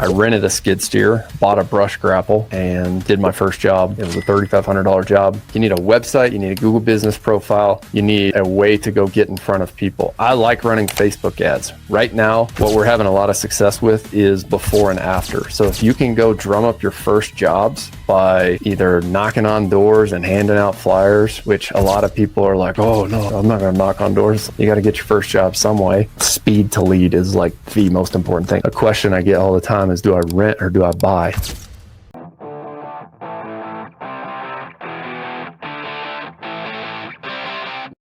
I rented a skid steer, bought a brush grapple, and did my first job. It was a $3,500 job. You need a website, you need a Google business profile, you need a way to go get in front of people. I like running Facebook ads. Right now, what we're having a lot of success with is before and after. So if you can go drum up your first jobs by either knocking on doors and handing out flyers, which a lot of people are like, oh no, I'm not gonna knock on doors. You gotta get your first job some way. Speed to lead is like the most important thing. A question I get all the time is, do I rent or do I buy?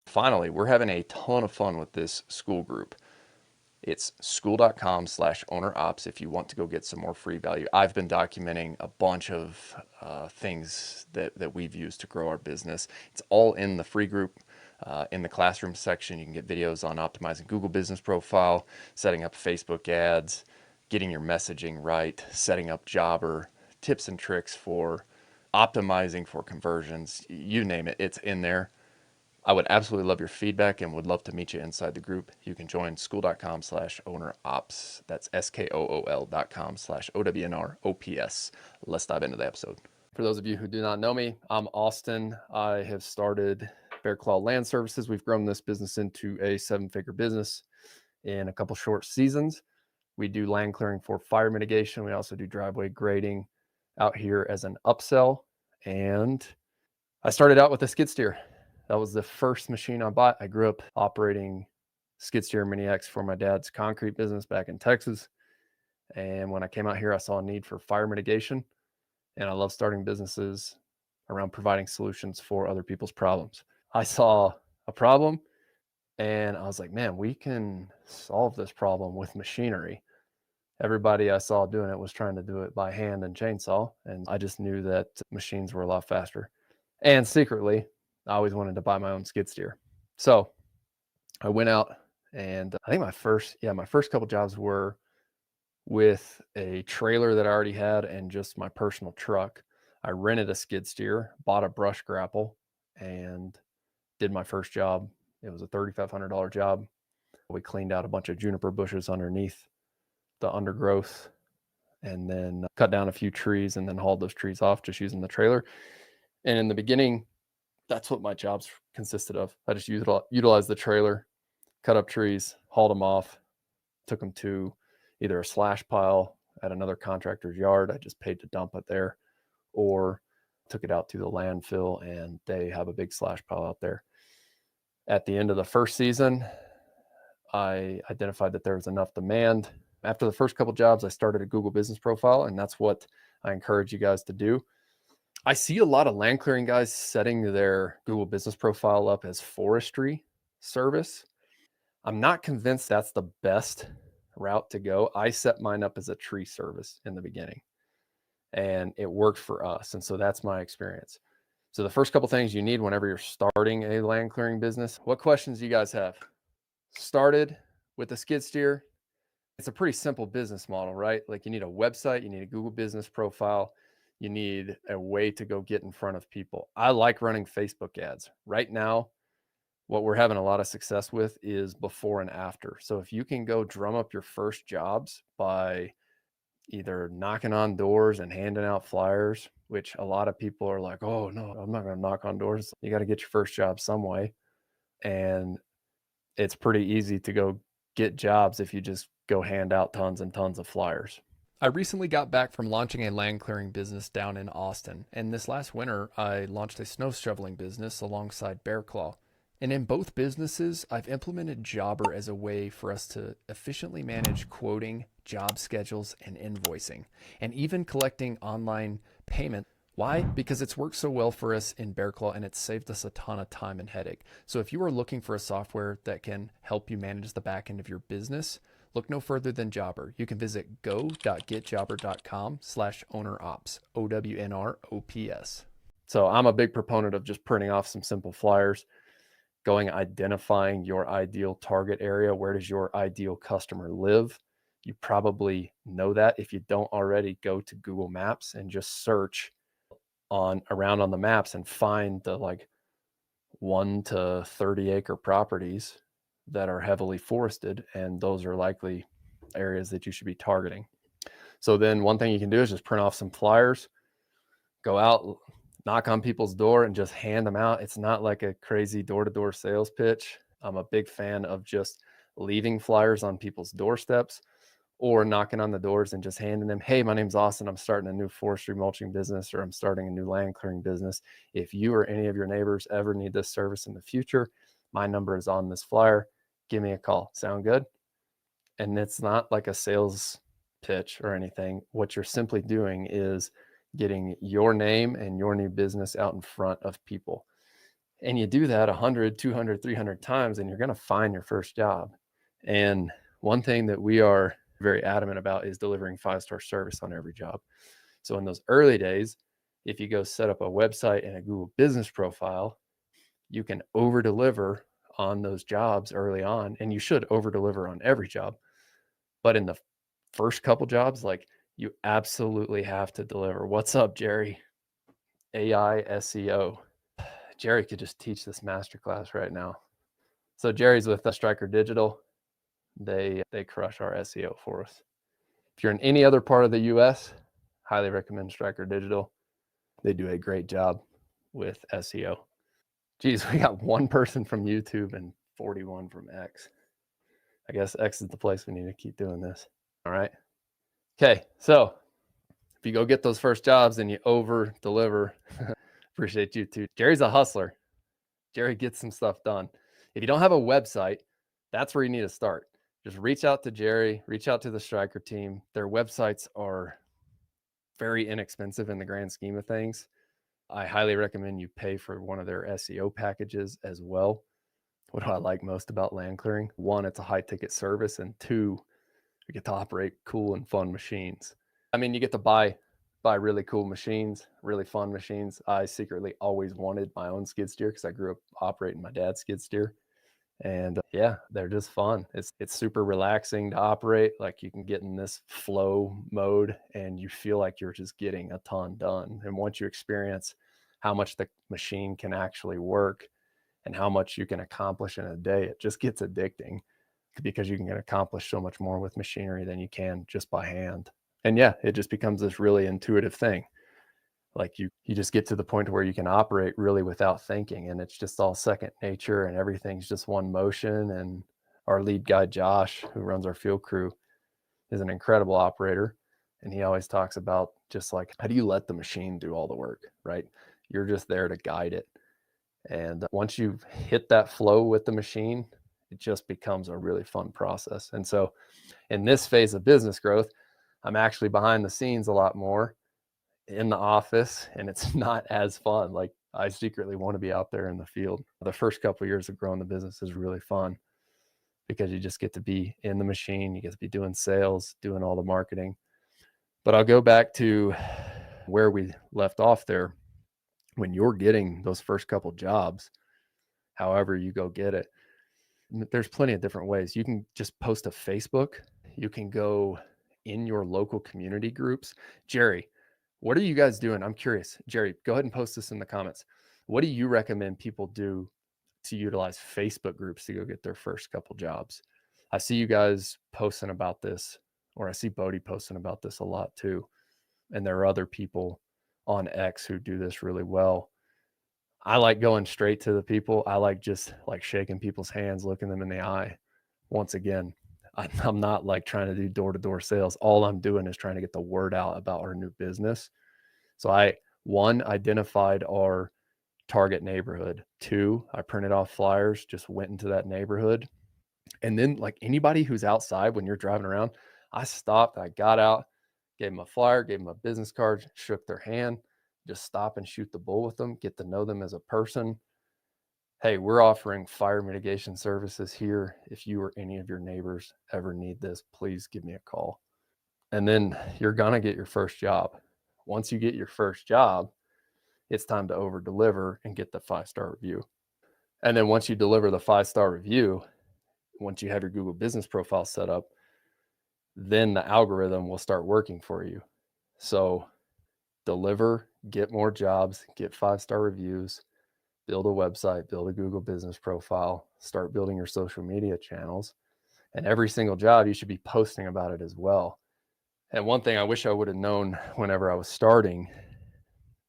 Finally, we're having a ton of fun with this school group. It's school.com/owner ops if you want to go get some more free value. I've been documenting a bunch of things that we've used to grow our business. It's all in the free group. In the classroom section, you can get videos on optimizing Google business profile, setting up Facebook ads, getting your messaging right, setting up jobber, tips and tricks for optimizing for conversions, you name it, it's in there. I would absolutely love your feedback and would love to meet you inside the group. You can join school.com/owner ops. That's SKOOL.com/OWNR OPS. Let's dive into the episode. For those of you who do not know me, I'm Austin. I have started Bear Claw Land Services. We've grown this business into a 7-figure business in a couple short seasons. We do land clearing for fire mitigation. We also do driveway grading out here as an upsell. And I started out with a skid steer. That was the first machine I bought. I grew up operating skid steer Mini X for my dad's concrete business back in Texas. And when I came out here, I saw a need for fire mitigation. And I love starting businesses around providing solutions for other people's problems. I saw a problem and I was like, man, we can solve this problem with machinery. Everybody I saw doing it was trying to do it by hand and chainsaw. And I just knew that machines were a lot faster. And secretly, I always wanted to buy my own skid steer. So I went out and I think my first couple jobs were with a trailer that I already had and just my personal truck. I rented a skid steer, bought a brush grapple, and did my first job. It was a $3,500 job. We cleaned out a bunch of juniper bushes underneath the undergrowth and then cut down a few trees and then hauled those trees off just using the trailer. And in the beginning, that's what my jobs consisted of. I just utilized the trailer, cut up trees, hauled them off, took them to either a slash pile at another contractor's yard. I just paid to dump it there, or took it out to the landfill and they have a big slash pile out there. At the end of the first season, I identified that there was enough demand. After the first couple jobs, I started a Google business profile, and that's what I encourage you guys to do. I see a lot of land clearing guys setting their Google business profile up as forestry service. I'm not convinced that's the best route to go. I set mine up as a tree service in the beginning, and it worked for us. And so that's my experience. So the first couple things you need whenever you're starting a land clearing business, what questions do you guys have? Started with a skid steer. It's a pretty simple business model, right? Like you need a website, you need a Google business profile, you need a way to go get in front of people. I like running Facebook ads. Right now, what we're having a lot of success with is before and after. So if you can go drum up your first jobs by either knocking on doors and handing out flyers, which a lot of people are like, oh no, I'm not going to knock on doors. You got to get your first job some way. And it's pretty easy to go get jobs if you just go hand out tons and tons of flyers. I recently got back from launching a land clearing business down in Austin, and this last winter I launched a snow shoveling business alongside Bear Claw. And in both businesses, I've implemented Jobber as a way for us to efficiently manage quoting, job schedules, and invoicing, and even collecting online payment. Why? Because it's worked so well for us in Bear Claw and it's saved us a ton of time and headache. So if you are looking for a software that can help you manage the back end of your business, look no further than Jobber. You can visit go.getjobber.com/owner ops, OWNR OPS. So I'm a big proponent of just printing off some simple flyers, going identifying your ideal target area. Where does your ideal customer live? You probably know that. If you don't already, go to Google Maps and just search around on the maps and find the 1 to 30 acre properties that are heavily forested, and those are likely areas that you should be targeting. So then one thing you can do is just print off some flyers, go out, knock on people's door and just hand them out. It's not like a crazy door-to-door sales pitch. I'm a big fan of just leaving flyers on people's doorsteps or knocking on the doors and just handing them, hey, my name's Austin. I'm starting a new forestry mulching business, or I'm starting a new land clearing business. If you or any of your neighbors ever need this service in the future, my number is on this flyer. Give me a call. Sound good? And it's not like a sales pitch or anything. What you're simply doing is getting your name and your new business out in front of people. And you do that 100, 200, 300 times, and you're going to find your first job. And one thing that we are very adamant about is delivering 5-star service on every job. So in those early days, if you go set up a website and a Google business profile, you can over deliver on those jobs early on, and you should over deliver on every job. But in the first couple jobs, like, you absolutely have to deliver. What's up, Jerry? AI SEO. Jerry could just teach this masterclass right now. So Jerry's with Striker Digital. They crush our SEO for us. If you're in any other part of the US, highly recommend Striker Digital. They do a great job with SEO. Geez, we got 1 person from YouTube and 41 from X. I guess X is the place we need to keep doing this. All right. Okay. So if you go get those first jobs and you over deliver, appreciate you too. Jerry's a hustler. Jerry gets some stuff done. If you don't have a website, that's where you need to start. Just reach out to Jerry, reach out to the Striker team. Their websites are very inexpensive in the grand scheme of things. I highly recommend you pay for one of their SEO packages as well. What do I like most about land clearing? 1, it's a high ticket service, and 2, you get to operate cool and fun machines. I mean, you get to buy really cool machines, really fun machines. I secretly always wanted my own skid steer because I grew up operating my dad's skid steer. And yeah, they're just fun. It's super relaxing to operate. Like, you can get in this flow mode and you feel like you're just getting a ton done. And once you experience how much the machine can actually work and how much you can accomplish in a day, it just gets addicting, because you can accomplish so much more with machinery than you can just by hand. And yeah, it just becomes this really intuitive thing. Like, you just get to the point where you can operate really without thinking, and it's just all second nature, and everything's just one motion. And our lead guy, Josh, who runs our field crew, is an incredible operator. And he always talks about, just like, how do you let the machine do all the work, right? You're just there to guide it. And once you hit that flow with the machine, it just becomes a really fun process. And so in this phase of business growth, I'm actually behind the scenes a lot more in the office, and it's not as fun. Like, I secretly want to be out there in the field. The first couple of years of growing the business is really fun because you just get to be in the machine. You get to be doing sales, doing all the marketing. But I'll go back to where we left off there. When you're getting those first couple jobs, however you go get it, there's plenty of different ways. You can just post to Facebook. You can go in your local community groups. Jerry, what are you guys doing? I'm curious. Jerry, go ahead and post this in the comments. What do you recommend people do to utilize Facebook groups to go get their first couple jobs? I see you guys posting about this, or I see Bodie posting about this a lot too. And there are other people on X who do this really well. I like going straight to the people. I like just like shaking people's hands, looking them in the eye. Once again, I'm not like trying to do door-to-door sales. All I'm doing is trying to get the word out about our new business. So I, 1, identified our target neighborhood. 2, I printed off flyers, just went into that neighborhood. And then, like, anybody who's outside when you're driving around, I stopped, I got out, gave them a flyer, gave them a business card, shook their hand, just stop and shoot the bull with them, get to know them as a person. Hey, we're offering fire mitigation services here. If you or any of your neighbors ever need this, please give me a call. And then you're going to get your first job. Once you get your first job, it's time to over deliver and get the 5-star review. And then once you deliver the 5-star review, once you have your Google business profile set up, then the algorithm will start working for you. So deliver, get more jobs, get 5-star reviews, build a website, build a Google business profile, start building your social media channels. And every single job, you should be posting about it as well. And one thing I wish I would have known whenever I was starting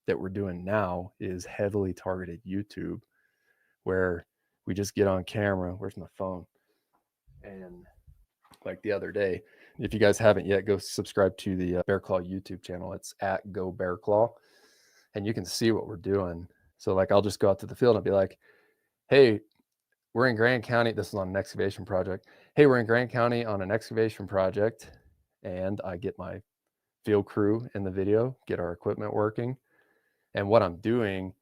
that we're doing now is heavily targeted YouTube, where we just get on camera. Where's my phone? And like the other day, if you guys haven't yet, go subscribe to the Bear Claw YouTube channel. It's at Go Bear Claw, and you can see what we're doing. So like, I'll just go out to the field and I'll be like, hey, we're in Grand County. This is on an excavation project. Hey, we're in Grand County on an excavation project. And I get my field crew in the video, get our equipment working. And what I'm doing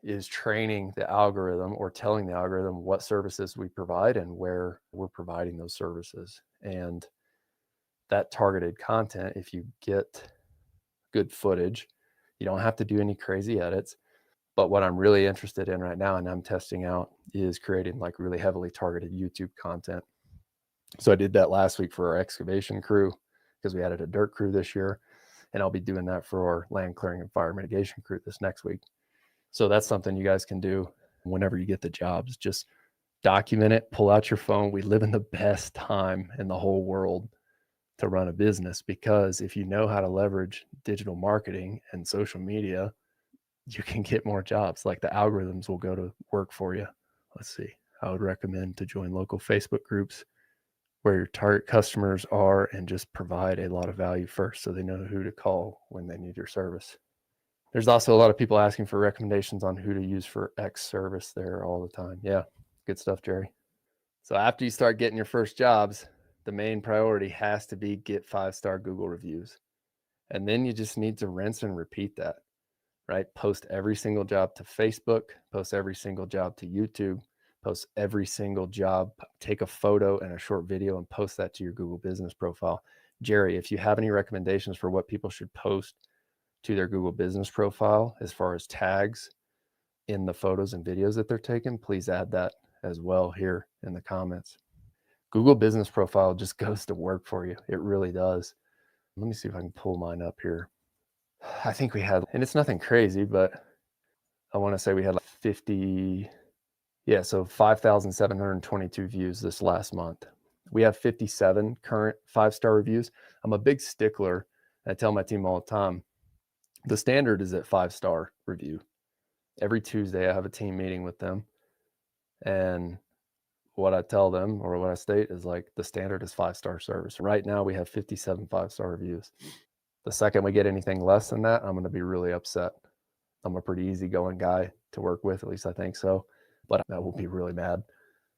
is training the algorithm or telling the algorithm what services we provide and where we're providing those services. And that targeted content, if you get good footage, you don't have to do any crazy edits. But what I'm really interested in right now, and I'm testing out, is creating like really heavily targeted YouTube content. So I did that last week for our excavation crew because we added a dirt crew this year. And I'll be doing that for our land clearing and fire mitigation crew this next week. So that's something you guys can do whenever you get the jobs. Just document it, pull out your phone. We live in the best time in the whole world to run a business, because if you know how to leverage digital marketing and social media, you can get more jobs. Like the algorithms will go to work for you. Let's see. I would recommend to join local Facebook groups where your target customers are and just provide a lot of value first so they know who to call when they need your service. There's also a lot of people asking for recommendations on who to use for X service there all the time. Yeah, good stuff, Jerry. So after you start getting your first jobs, the main priority has to be get 5-star Google reviews. And then you just need to rinse and repeat that, right? Post every single job to Facebook, post every single job to YouTube, post every single job, take a photo and a short video and post that to your Google business profile. Jerry, if you have any recommendations for what people should post to their Google business profile as far as tags in the photos and videos that they're taking, please add that as well here in the comments. Google business profile just goes to work for you. It really does. Let me see if I can pull mine up here. I think we had, and it's nothing crazy, but I want to say we had like 50, yeah, so 5,722 views this last month. We have 57 current 5-star reviews. I'm a big stickler. I tell my team all the time, the standard is at 5-star review. Every Tuesday I have a team meeting with them, and what I tell them or what I state is like the standard is 5-star service. Right now we have 57 5-star reviews. The second we get anything less than that, I'm going to be really upset. I'm a pretty easygoing guy to work with, at least I think so, but I will be really mad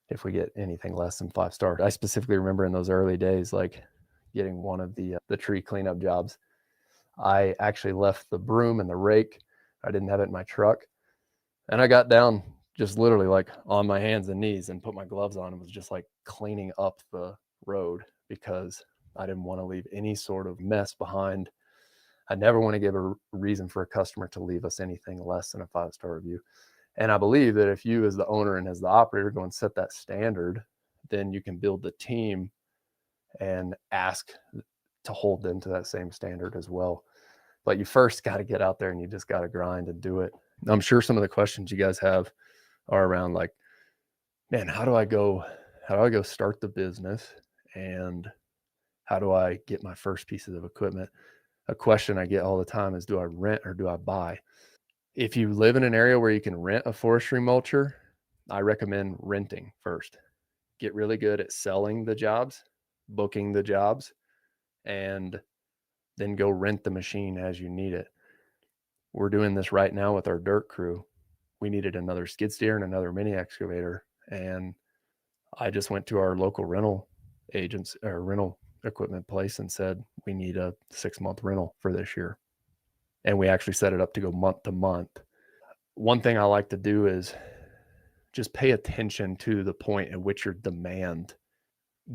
if we get anything less than 5-star. I specifically remember in those early days, like getting one of the tree cleanup jobs. I actually left the broom and the rake. I didn't have it in my truck. And I got down just literally like on my hands and knees and put my gloves on and was just like cleaning up the road because I didn't want to leave any sort of mess behind. I never want to give a reason for a customer to leave us anything less than a 5-star review. And I believe that if you as the owner and as the operator go and set that standard, then you can build the team and ask to hold them to that same standard as well. But you first got to get out there and you just got to grind and do it. I'm sure some of the questions you guys have are around like, man, how do I go start the business, and how do I get my first pieces of equipment? A question I get all the time is, do I rent or do I buy? If you live in an area where you can rent a forestry mulcher, I recommend renting first. Get really good at selling the jobs, booking the jobs, and then go rent the machine as you need it. We're doing this right now with our dirt crew. We needed another skid steer and another mini excavator. And I just went to our local rental agents or rental equipment place and said, we need a 6-month rental for this year. And we actually set it up to go month to month. One thing I like to do is just pay attention to the point at which your demand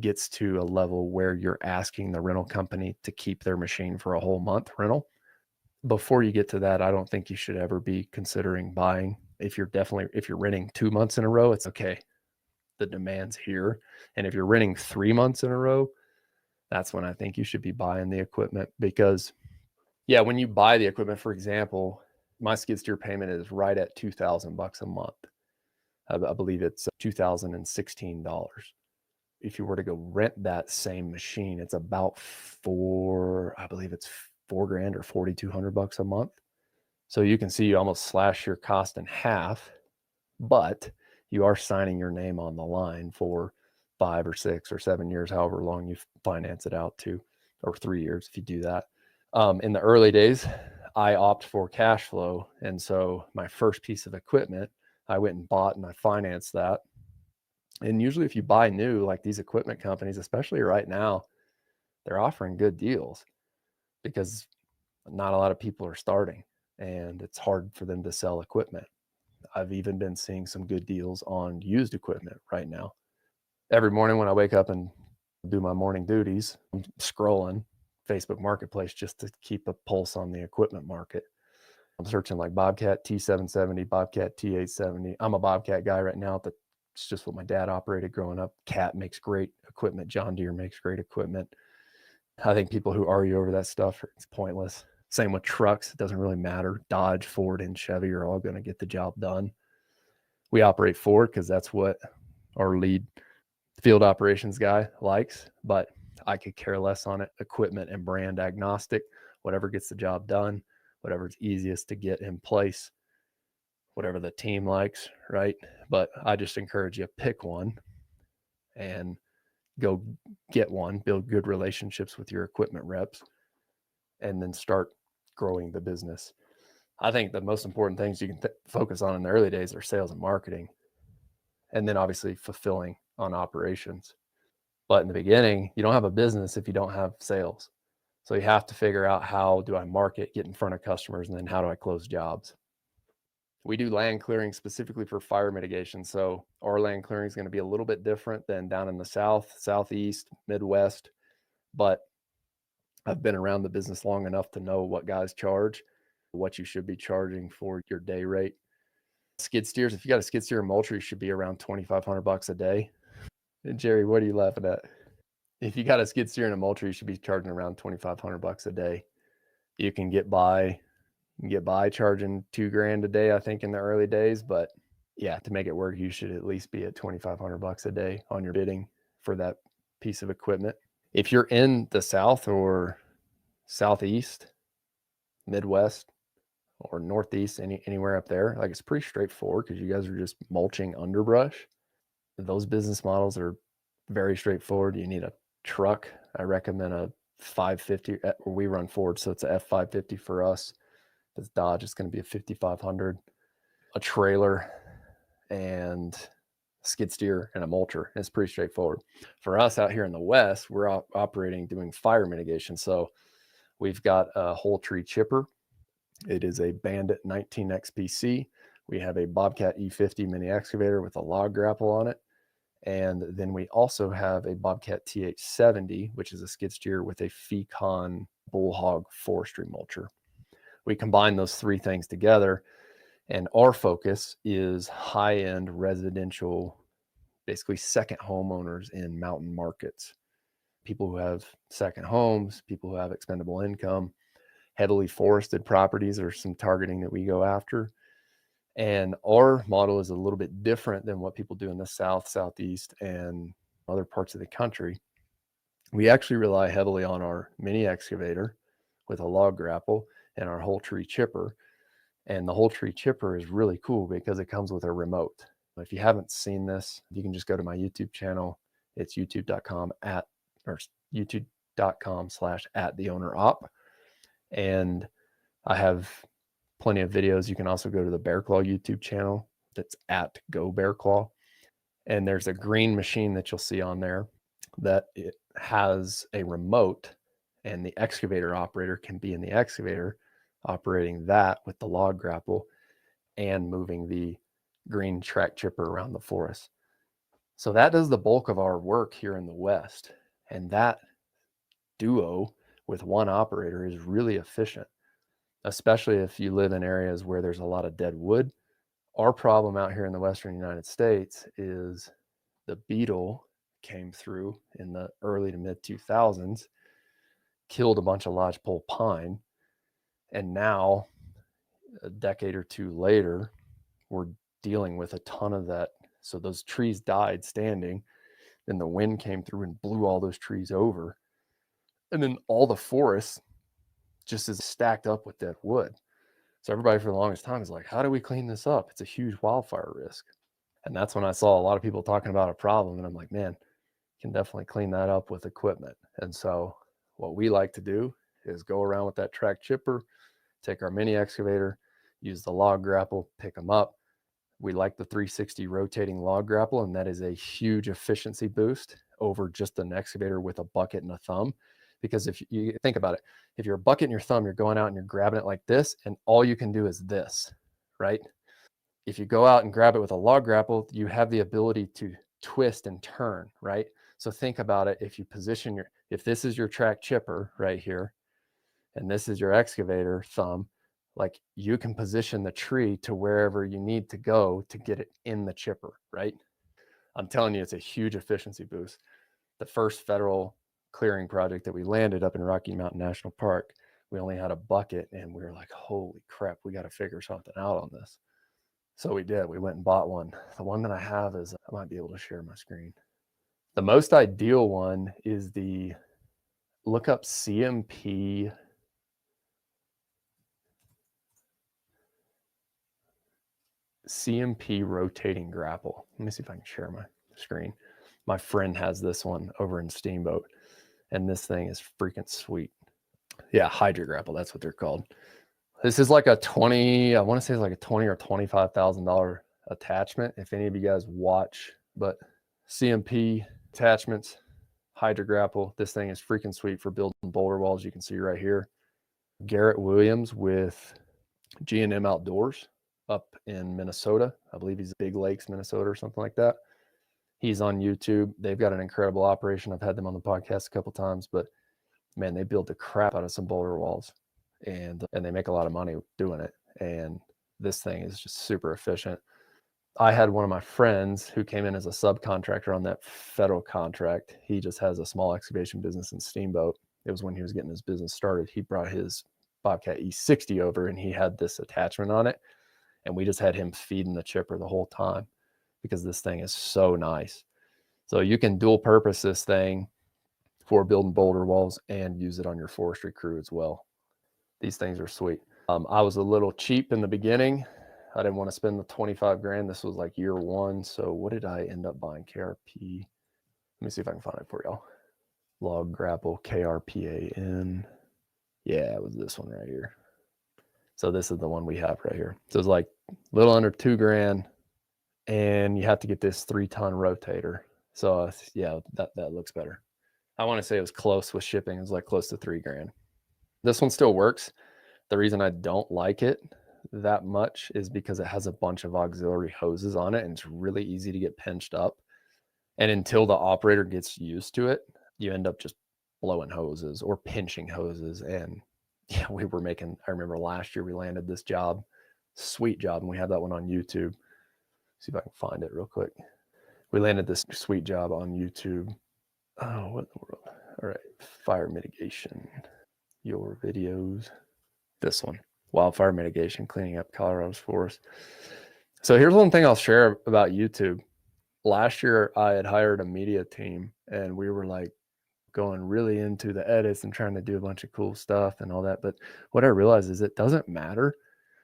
gets to a level where you're asking the rental company to keep their machine for a whole month rental. Before you get to that, I don't think you should ever be considering buying. If you're renting 2 months in a row, it's okay. The demand's here. And if you're renting 3 months in a row, that's when I think you should be buying the equipment. Because yeah, when you buy the equipment, for example, my skid steer payment is right at $2,000 a month. I believe it's $2,016. if you were to go rent that same machine, it's about I believe it's $4,000 or $4,200 a month. So you can see you almost slash your cost in half, but you are signing your name on the line for 5 or 6 or 7 years, however long you finance it out to, or 3 years if you do that. In the early days, I opt for cash flow. And so my first piece of equipment, I went and bought and I financed that. And usually if you buy new, like these equipment companies, especially right now, they're offering good deals because not a lot of people are starting and it's hard for them to sell equipment. I've even been seeing some good deals on used equipment right now. Every morning when I wake up and do my morning duties, I'm scrolling Facebook Marketplace just to keep a pulse on the equipment market. I'm searching like Bobcat T770, Bobcat T870. I'm a Bobcat guy right now, but it's just what my dad operated growing up. Cat makes great equipment. John Deere makes great equipment. I think people who argue over that stuff, it's pointless. Same with trucks. It doesn't really matter. Dodge, Ford, and Chevy are all going to get the job done. We operate Ford because that's what our lead field operations guy likes, but I could care less on it. Equipment and brand agnostic, whatever gets the job done, whatever's easiest to get in place, whatever the team likes, right? But I just encourage you, pick one and go get one, build good relationships with your equipment reps, and then start growing the business. I think the most important things you can focus on in the early days are sales and marketing, and then obviously fulfilling on operations. But in the beginning, you don't have a business if you don't have sales. So you have to figure out, how do I market, get in front of customers, and then how do I close jobs? We do land clearing specifically for fire mitigation. So our land clearing is going to be a little bit different than down in the South, Southeast, Midwest. But I've been around the business long enough to know what guys charge, what you should be charging for your day rate. Skid steers, if you got a skid steer and mulcher, you should be around $2,500 a day. And Jerry, what are you laughing at? If you got a skid steer and a mulcher, you should be charging around $2,500 a day. You can get by charging $2,000 a day, I think, in the early days. But yeah, to make it work, you should at least be at $2,500 a day on your bidding for that piece of equipment. If you're in the South or Southeast, Midwest, or Northeast, anywhere up there, like, it's pretty straightforward because you guys are just mulching underbrush. Those business models are very straightforward. You need a truck. I recommend a 550, or we run Ford, so it's a F550 for us. If it's Dodge, it's going to be a 5500, a trailer, and a skid steer, and a mulcher. And it's pretty straightforward. For us out here in the West, we're operating doing fire mitigation. So we've got a whole tree chipper. It is a Bandit 19 XPC. We have a Bobcat E50 mini excavator with a log grapple on it. And then we also have a Bobcat T870, which is a skid steer with a Fecon bullhog forestry mulcher. We combine those three things together, and our focus is high-end residential, basically second homeowners in mountain markets. People who have second homes, people who have expendable income. Heavily forested properties are some targeting that we go after. And our model is a little bit different than what people do in the South, Southeast, and other parts of the country. We actually rely heavily on our mini excavator with a log grapple and our whole tree chipper. And the whole tree chipper is really cool because it comes with a remote. If you haven't seen this, you can just go to my YouTube channel. It's youtube.com/@theownerop. And I have plenty of videos. You can also go to the Bear Claw YouTube channel. That's @GoBearClaw. And there's a green machine that you'll see on there that it has a remote, and the excavator operator can be in the excavator operating that with the log grapple and moving the green track chipper around the forest. So that does the bulk of our work here in the West. And that duo with one operator is really efficient, especially if you live in areas where there's a lot of dead wood. Our problem out here in the Western United States is the beetle came through in the early to mid 2000s, killed a bunch of lodgepole pine. And now, a decade or two later, we're dealing with a ton of that. So those trees died standing. and the wind came through and blew all those trees over. And then all the forest just is stacked up with dead wood. So everybody for the longest time is like, how do we clean this up? It's a huge wildfire risk. And that's when I saw a lot of people talking about a problem. And I'm like, man, you can definitely clean that up with equipment. And so what we like to do is go around with that track chipper, take our mini excavator, use the log grapple, pick them up. We like the 360 rotating log grapple, and that is a huge efficiency boost over just an excavator with a bucket and a thumb. Because if you think about it, if you're a bucket and your thumb, you're going out and you're grabbing it like this, and all you can do is this, right? If you go out and grab it with a log grapple, you have the ability to twist and turn, right? So think about it. If you position if this is your track chipper right here, and this is your excavator thumb, like you can position the tree to wherever you need to go to get it in the chipper, right? I'm telling you, it's a huge efficiency boost. The first federal clearing project that we landed up in Rocky Mountain National Park, we only had a bucket, and we were like, holy crap, we got to figure something out on this. So we did. We went and bought one. The one that I have is, I might be able to share my screen. The most ideal one is look up CMP rotating grapple. Let me see if I can share my screen. My friend has this one over in Steamboat, and this thing is freaking sweet. Yeah, Hydra grapple, that's what they're called. This is like a I want to say it's like a $20,000 or $25,000 attachment, if any of you guys watch. But CMP attachments, Hydra grapple, this thing is freaking sweet for building boulder walls. You can see right here. Garrett Williams with G&M Outdoors up in Minnesota. I believe he's Big Lakes, Minnesota, or something like that. He's on YouTube. They've got an incredible operation. I've had them on the podcast a couple times, but man, they build the crap out of some boulder walls, and they make a lot of money doing it. And this thing is just super efficient. I had one of my friends who came in as a subcontractor on that federal contract. He just has a small excavation business in Steamboat. It was when he was getting his business started. He brought his Bobcat E60 over, and he had this attachment on it. And we just had him feeding the chipper the whole time because this thing is so nice. So you can dual purpose this thing for building boulder walls and use it on your forestry crew as well. These things are sweet. I was a little cheap in the beginning. I didn't want to spend the 25 grand. This was like year one. So what did I end up buying? KRP. Let me see if I can find it for y'all. Log grapple, KRPAN. Yeah, it was this one right here. So this is the one we have right here. So it's like a little under 2 grand, and you have to get this 3-ton rotator. So yeah, that looks better. I want to say it was close with shipping. It was like close to 3 grand. This one still works. The reason I don't like it that much is because it has a bunch of auxiliary hoses on it, and it's really easy to get pinched up. And until the operator gets used to it, you end up just blowing hoses or pinching hoses. And yeah, I remember last year we landed this job, sweet job, and we had that one on YouTube. See if I can find it real quick. We landed this sweet job on YouTube. Oh, what in the world? All right, fire mitigation, your videos. This one, wildfire mitigation, cleaning up Colorado's forest. So here's one thing I'll share about YouTube. Last year, I had hired a media team, and we were like going really into the edits and trying to do a bunch of cool stuff and all that. But what I realized is it doesn't matter.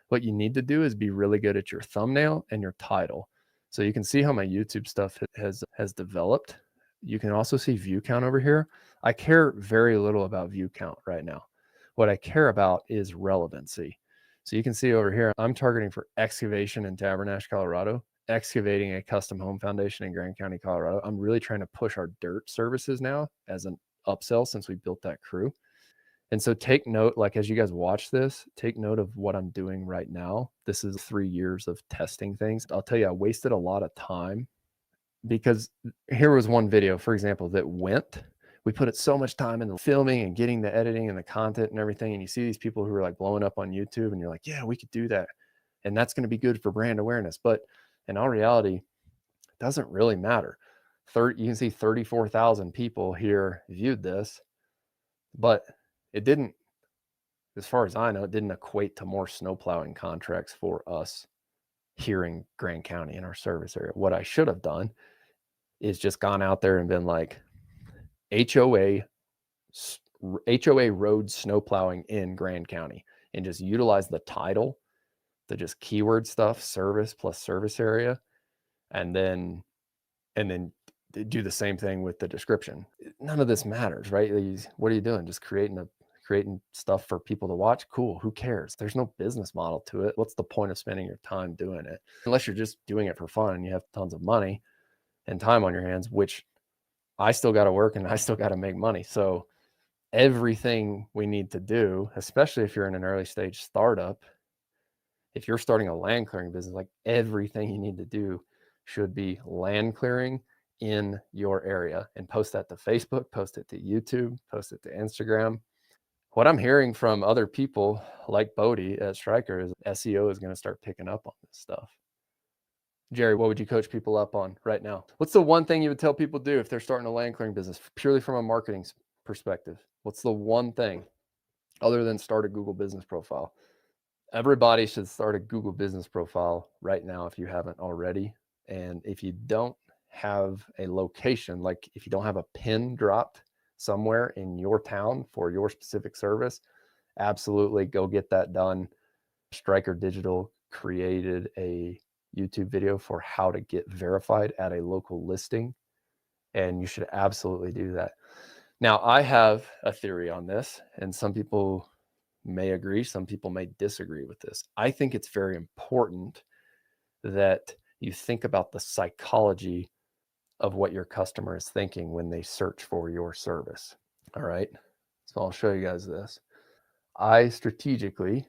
What you need to do is be really good at your thumbnail and your title. So you can see how my YouTube stuff has developed. You can also see view count over here. I care very little about view count right now. What I care about is relevancy. So you can see over here, I'm targeting for excavation in Tabernash, Colorado, excavating a custom home foundation in Grand County, Colorado. I'm really trying to push our dirt services now as an upsell since we built that crew. And so take note, like as you guys watch this, take note of what I'm doing right now. This is 3 years of testing things. I'll tell you, I wasted a lot of time because here was one video, for example, that went. We put it so much time in the filming and getting the editing and the content and everything. And you see these people who are like blowing up on YouTube, and you're like, yeah, we could do that. And that's going to be good for brand awareness. But in all reality, it doesn't really matter. You can see 34,000 people here viewed this, but it didn't, as far as I know, it didn't equate to more snow plowing contracts for us here in Grand County in our service area. What I should have done is just gone out there and been like, HOA road snow plowing in Grand County, and just utilize the title, the just keyword stuff, service plus service area, and then do the same thing with the description. None of this matters, right? What are you doing? Just creating stuff for people to watch? Cool. Who cares? There's no business model to it. What's the point of spending your time doing it? Unless you're just doing it for fun and you have tons of money and time on your hands, which I still got to work and I still got to make money. So everything we need to do, especially if you're in an early stage startup, if you're starting a land clearing business, like everything you need to do should be land clearing in your area, and post that to Facebook, post it to YouTube, post it to Instagram. What I'm hearing from other people like Bodie at Stryker is SEO is going to start picking up on this stuff. Jerry, what would you coach people up on right now? What's the one thing you would tell people to do if they're starting a land clearing business, purely from a marketing perspective? What's the one thing other than start a Google business profile? Everybody should start a Google business profile right now if you haven't already. And if you don't have a location, like if you don't have a pin dropped somewhere in your town for your specific service, absolutely go get that done. Stryker Digital created a YouTube video for how to get verified at a local listing, and you should absolutely do that. Now, I have a theory on this, and some people may agree, some people may disagree with this. I think it's very important that you think about the psychology of what your customer is thinking when they search for your service. All right, so I'll show you guys this. I strategically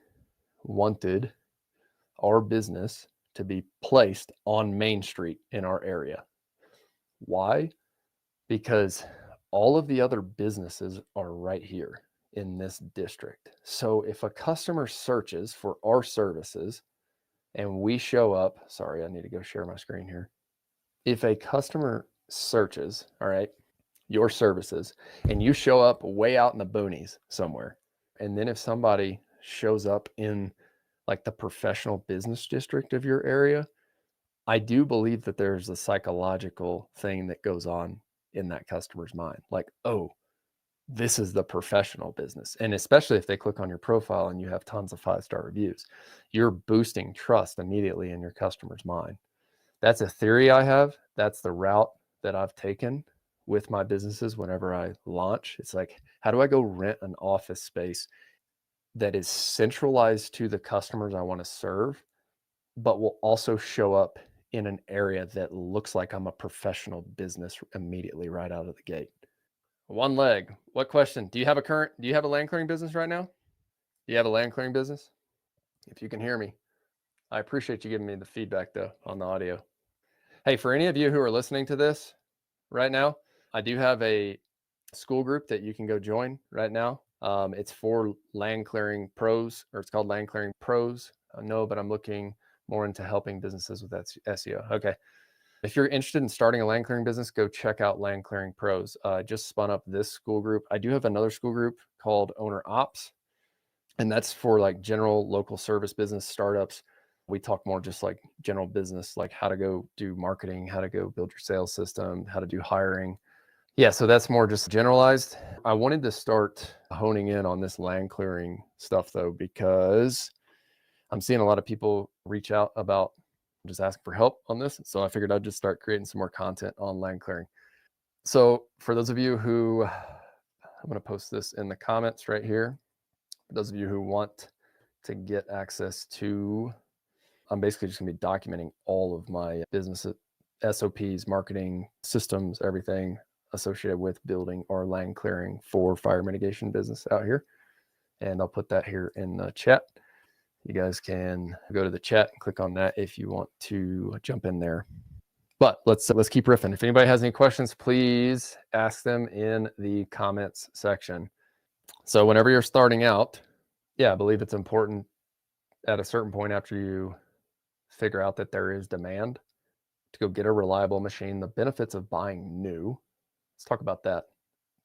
wanted our business to be placed on Main Street in our area. Why? Because all of the other businesses are right here in this district. So if a customer searches for our services and we show up, sorry, I need to go share my screen here. If a customer searches, all right, your services, and you show up way out in the boonies somewhere, and then if somebody shows up in like the professional business district of your area, I do believe that there's a psychological thing that goes on in that customer's mind. Like, oh, this is the professional business. And especially if they click on your profile and you have tons of 5-star reviews, you're boosting trust immediately in your customer's mind. That's a theory I have. That's the route that I've taken with my businesses whenever I launch. It's like, how do I go rent an office space that is centralized to the customers I want to serve, but will also show up in an area that looks like I'm a professional business immediately right out of the gate? One leg. What question? Do you have a land clearing business right now? Do you have a land clearing business? If you can hear me, I appreciate you giving me the feedback though on the audio. Hey, for any of you who are listening to this right now, I do have a school group that you can go join right now. It's for land clearing pros, or it's called Land Clearing Pros. No, but I'm looking more into helping businesses with that SEO. Okay. If you're interested in starting a land clearing business, go check out Land Clearing Pros. I just spun up this school group. I do have another school group called OWNR OPS, and that's for like general local service business startups. We talk more just like general business, like how to go do marketing, how to go build your sales system, how to do hiring. Yeah, so that's more just generalized. I wanted to start honing in on this land clearing stuff though, because I'm seeing a lot of people reach out about just asking for help on this. So I figured I'd just start creating some more content on land clearing. So for those of you who, I'm going to post this in the comments right here. For those of you who want to get access to, I'm basically just going to be documenting all of my business SOPs, marketing systems, everything associated with building our land clearing for fire mitigation business out here. And I'll put that here in the chat. You guys can go to the chat and click on that if you want to jump in there. But let's keep riffing. If anybody has any questions, please ask them in the comments section. So whenever you're starting out, yeah, I believe it's important at a certain point after you figure out that there is demand to go get a reliable machine. The benefits of buying new, let's talk about that.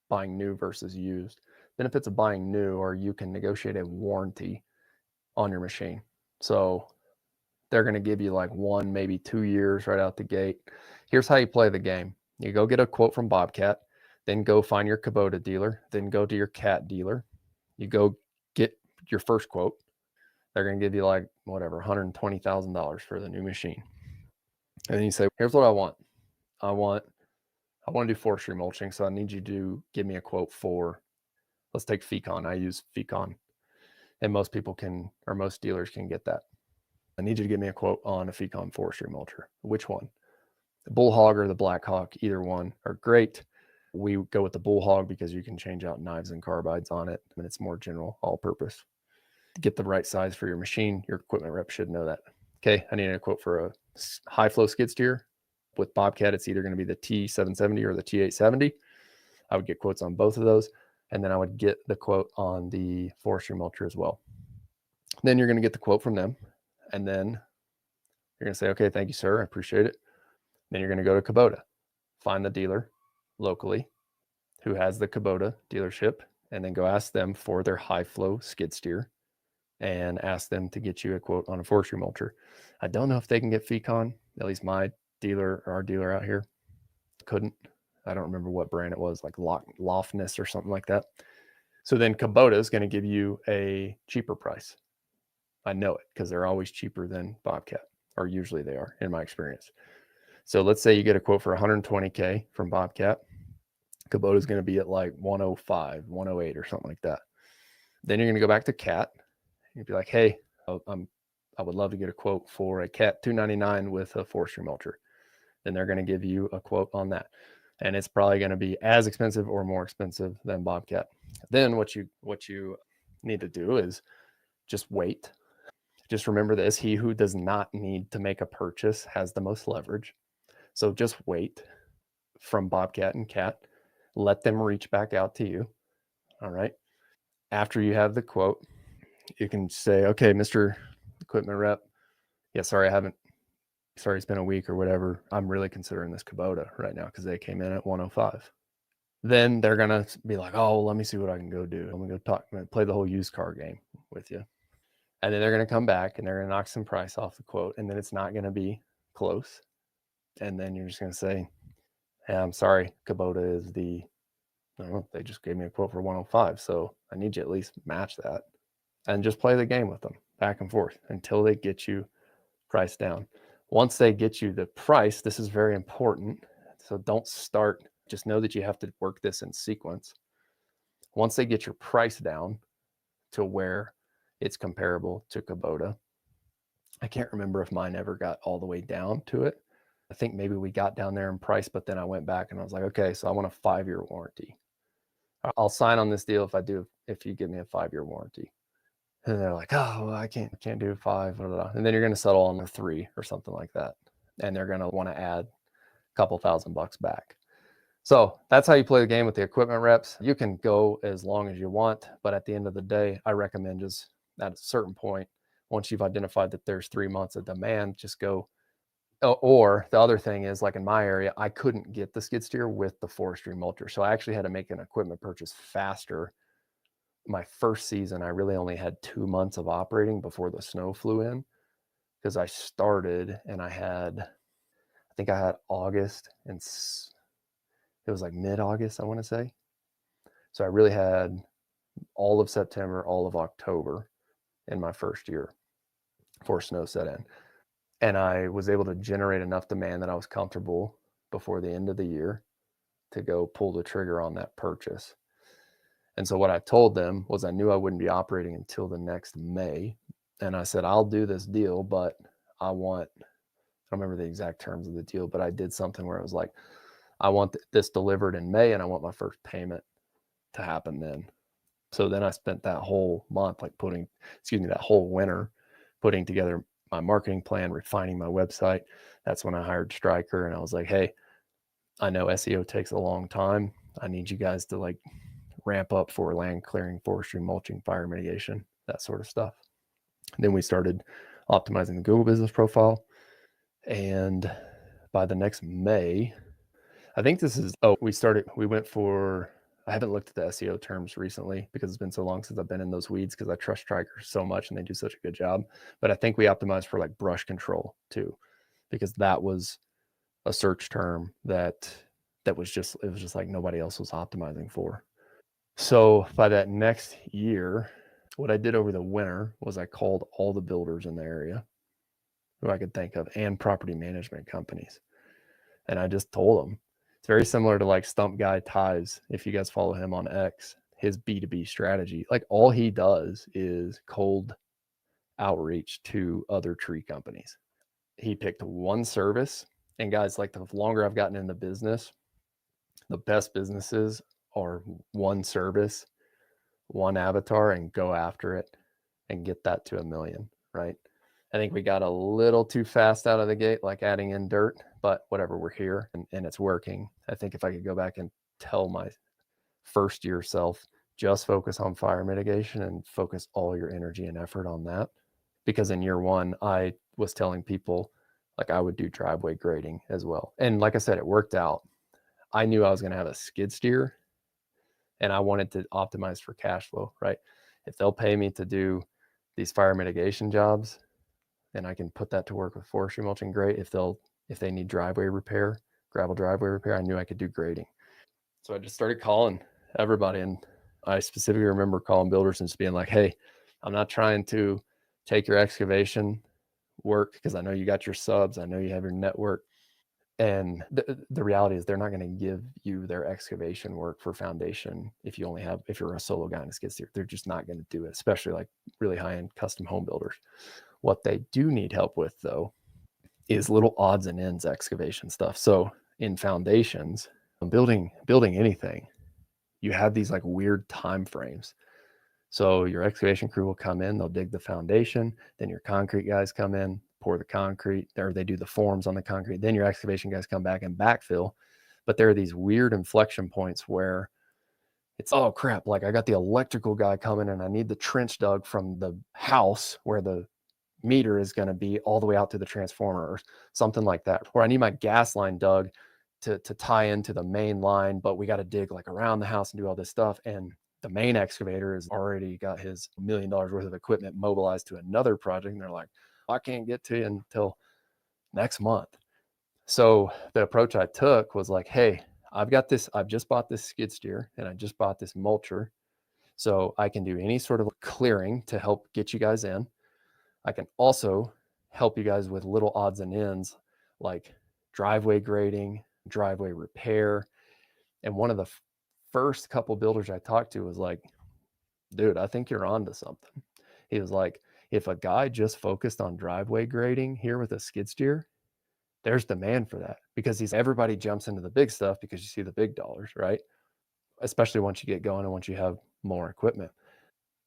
Buying new versus used. Benefits of buying new are you can negotiate a warranty on your machine. So they're going to give you like 1, maybe 2 years right out the gate. Here's how you play the game. You go get a quote from Bobcat, then go find your Kubota dealer, then go to your Cat dealer. You go get your first quote. They're going to give you like whatever, $120,000 for the new machine. And then you say, here's what I want. I want to do forestry mulching. So I need you to give me a quote for, let's take Fecon. I use Fecon, and most people can, or most dealers can get that. I need you to give me a quote on a Fecon forestry mulcher. Which one? The Bullhog or the Blackhawk, either one are great. We go with the Bullhog because you can change out knives and carbides on it, and it's more general, all purpose. Get the right size for your machine. Your equipment rep should know that. Okay, I need a quote for a high flow skid steer. With Bobcat, it's either going to be the T770 or the T870. I would get quotes on both of those, and then I would get the quote on the forestry mulcher as well. Then you're going to get the quote from them, and then you're going to say, okay, thank you, sir, I appreciate it. Then you're going to go to Kubota, find the dealer locally who has the Kubota dealership, and then go ask them for their high flow skid steer and ask them to get you a quote on a forestry mulcher. I don't know if they can get Fecon, at least my dealer or our dealer out here couldn't. I don't remember what brand it was, like Lofness or something like that. So then Kubota is going to give you a cheaper price. I know it because they're always cheaper than Bobcat, or usually they are in my experience. So let's say you get a quote for 120K from Bobcat. Kubota is going to be at like 105, 108 or something like that. Then you're going to go back to Cat. You'd be like, hey, I would love to get a quote for a Cat 299 with a forestry mulcher. Then they're going to give you a quote on that. And it's probably going to be as expensive or more expensive than Bobcat. Then what you need to do is just wait. Just remember this, he who does not need to make a purchase has the most leverage. So just wait from Bobcat and Cat. Let them reach back out to you. All right. After you have the quote, you can say, okay, Mr. Equipment Rep, yeah, sorry, it's been a week or whatever. I'm really considering this Kubota right now because they came in at 105. Then they're going to be like, oh, well, let me see what I can go do. I'm going to play the whole used car game with you. And then they're going to come back and they're going to knock some price off the quote. And then it's not going to be close. And then you're just going to say, hey, I'm sorry, Kubota is they just gave me a quote for 105. So I need you at least match that. And just play the game with them back and forth until they get you price down. Once they get you the price, this is very important. So don't start, just know that you have to work this in sequence. Once they get your price down to where it's comparable to Kubota, I can't remember if mine ever got all the way down to it. I think maybe we got down there in price, but then I went back and I was like, okay, so I want a 5-year warranty. I'll sign on this deal if you give me a 5-year warranty. And they're like, oh, well, I can't do 5. Blah, blah, blah. And then you're going to settle on the 3 or something like that. And they're going to want to add a couple $1,000 back. So that's how you play the game with the equipment reps. You can go as long as you want, but at the end of the day, I recommend just at a certain point, once you've identified that there's 3 months of demand, just go. Or the other thing is, like in my area, I couldn't get the skid steer with the forestry mulcher. So I actually had to make an equipment purchase faster. My first season, I really only had 2 months of operating before the snow flew in, because I started and I think I had August, and it was like mid-August, I want to say. So I really had all of September, all of October in my first year before snow set in. And I was able to generate enough demand that I was comfortable before the end of the year to go pull the trigger on that purchase. And so what I told them was I knew I wouldn't be operating until the next May. And I said, I'll do this deal, but I don't remember the exact terms of the deal, but I did something where it was like, I want this delivered in May and I want my first payment to happen then. So then I spent that whole month, that whole winter putting together my marketing plan, refining my website. That's when I hired Stryker, and I was like, hey, I know SEO takes a long time. I need you guys to ramp up for land clearing, forestry, mulching, fire mitigation, that sort of stuff. And then we started optimizing the Google business profile. And by the next May, I think I haven't looked at the SEO terms recently because it's been so long since I've been in those weeds, because I trust Stryker so much and they do such a good job. But I think we optimized for brush control too, because that was a search term that that was just, it was just like nobody else was optimizing for. So by that next year, what I did over the winter was I called all the builders in the area who I could think of and property management companies. And I just told them, it's very similar to like Stump Guy Ties. If you guys follow him on X, his B2B strategy, like all he does is cold outreach to other tree companies. He picked one service. And guys, like the longer I've gotten in the business, the best businesses are one service, one avatar, and go after it and get that to 1 million, right? I think we got a little too fast out of the gate, like adding in dirt, but whatever, we're here and it's working. I think if I could go back and tell my first year self, just focus on fire mitigation and focus all your energy and effort on that. Because in year one, I was telling people like I would do driveway grading as well. And like I said, it worked out. I knew I was going to have a skid steer and I wanted to optimize for cash flow, right? If they'll pay me to do these fire mitigation jobs, then I can put that to work with forestry mulching. Great. If they need driveway repair, gravel driveway repair, I knew I could do grading. So I just started calling everybody. And I specifically remember calling builders and just being like, hey, I'm not trying to take your excavation work because I know you got your subs. I know you have your network. And the reality is they're not going to give you their excavation work for foundation if you're a solo guy in a skid steer. They're just not going to do it, especially like really high-end custom home builders. What they do need help with, though, is little odds and ends excavation stuff. So in foundations, building anything, you have these like weird time frames. So your excavation crew will come in, they'll dig the foundation, then your concrete guys come in, pour the concrete, or they do the forms on the concrete, then your excavation guys come back and backfill. But there are these weird inflection points where it's, oh crap, like I got the electrical guy coming and I need the trench dug from the house where the meter is going to be all the way out to the transformer or something like that. Or I need my gas line dug to tie into the main line, but we got to dig like around the house and do all this stuff. And the main excavator has already got his $1 million worth of equipment mobilized to another project. And they're like, I can't get to you until next month. So the approach I took was like, hey, I've just bought this skid steer and I just bought this mulcher. So I can do any sort of clearing to help get you guys in. I can also help you guys with little odds and ends like driveway grading, driveway repair. And one of the first couple builders I talked to was like, dude, I think you're onto something. He was like, if a guy just focused on driveway grading here with a skid steer, there's demand for that because everybody jumps into the big stuff because you see the big dollars, right? Especially once you get going and once you have more equipment.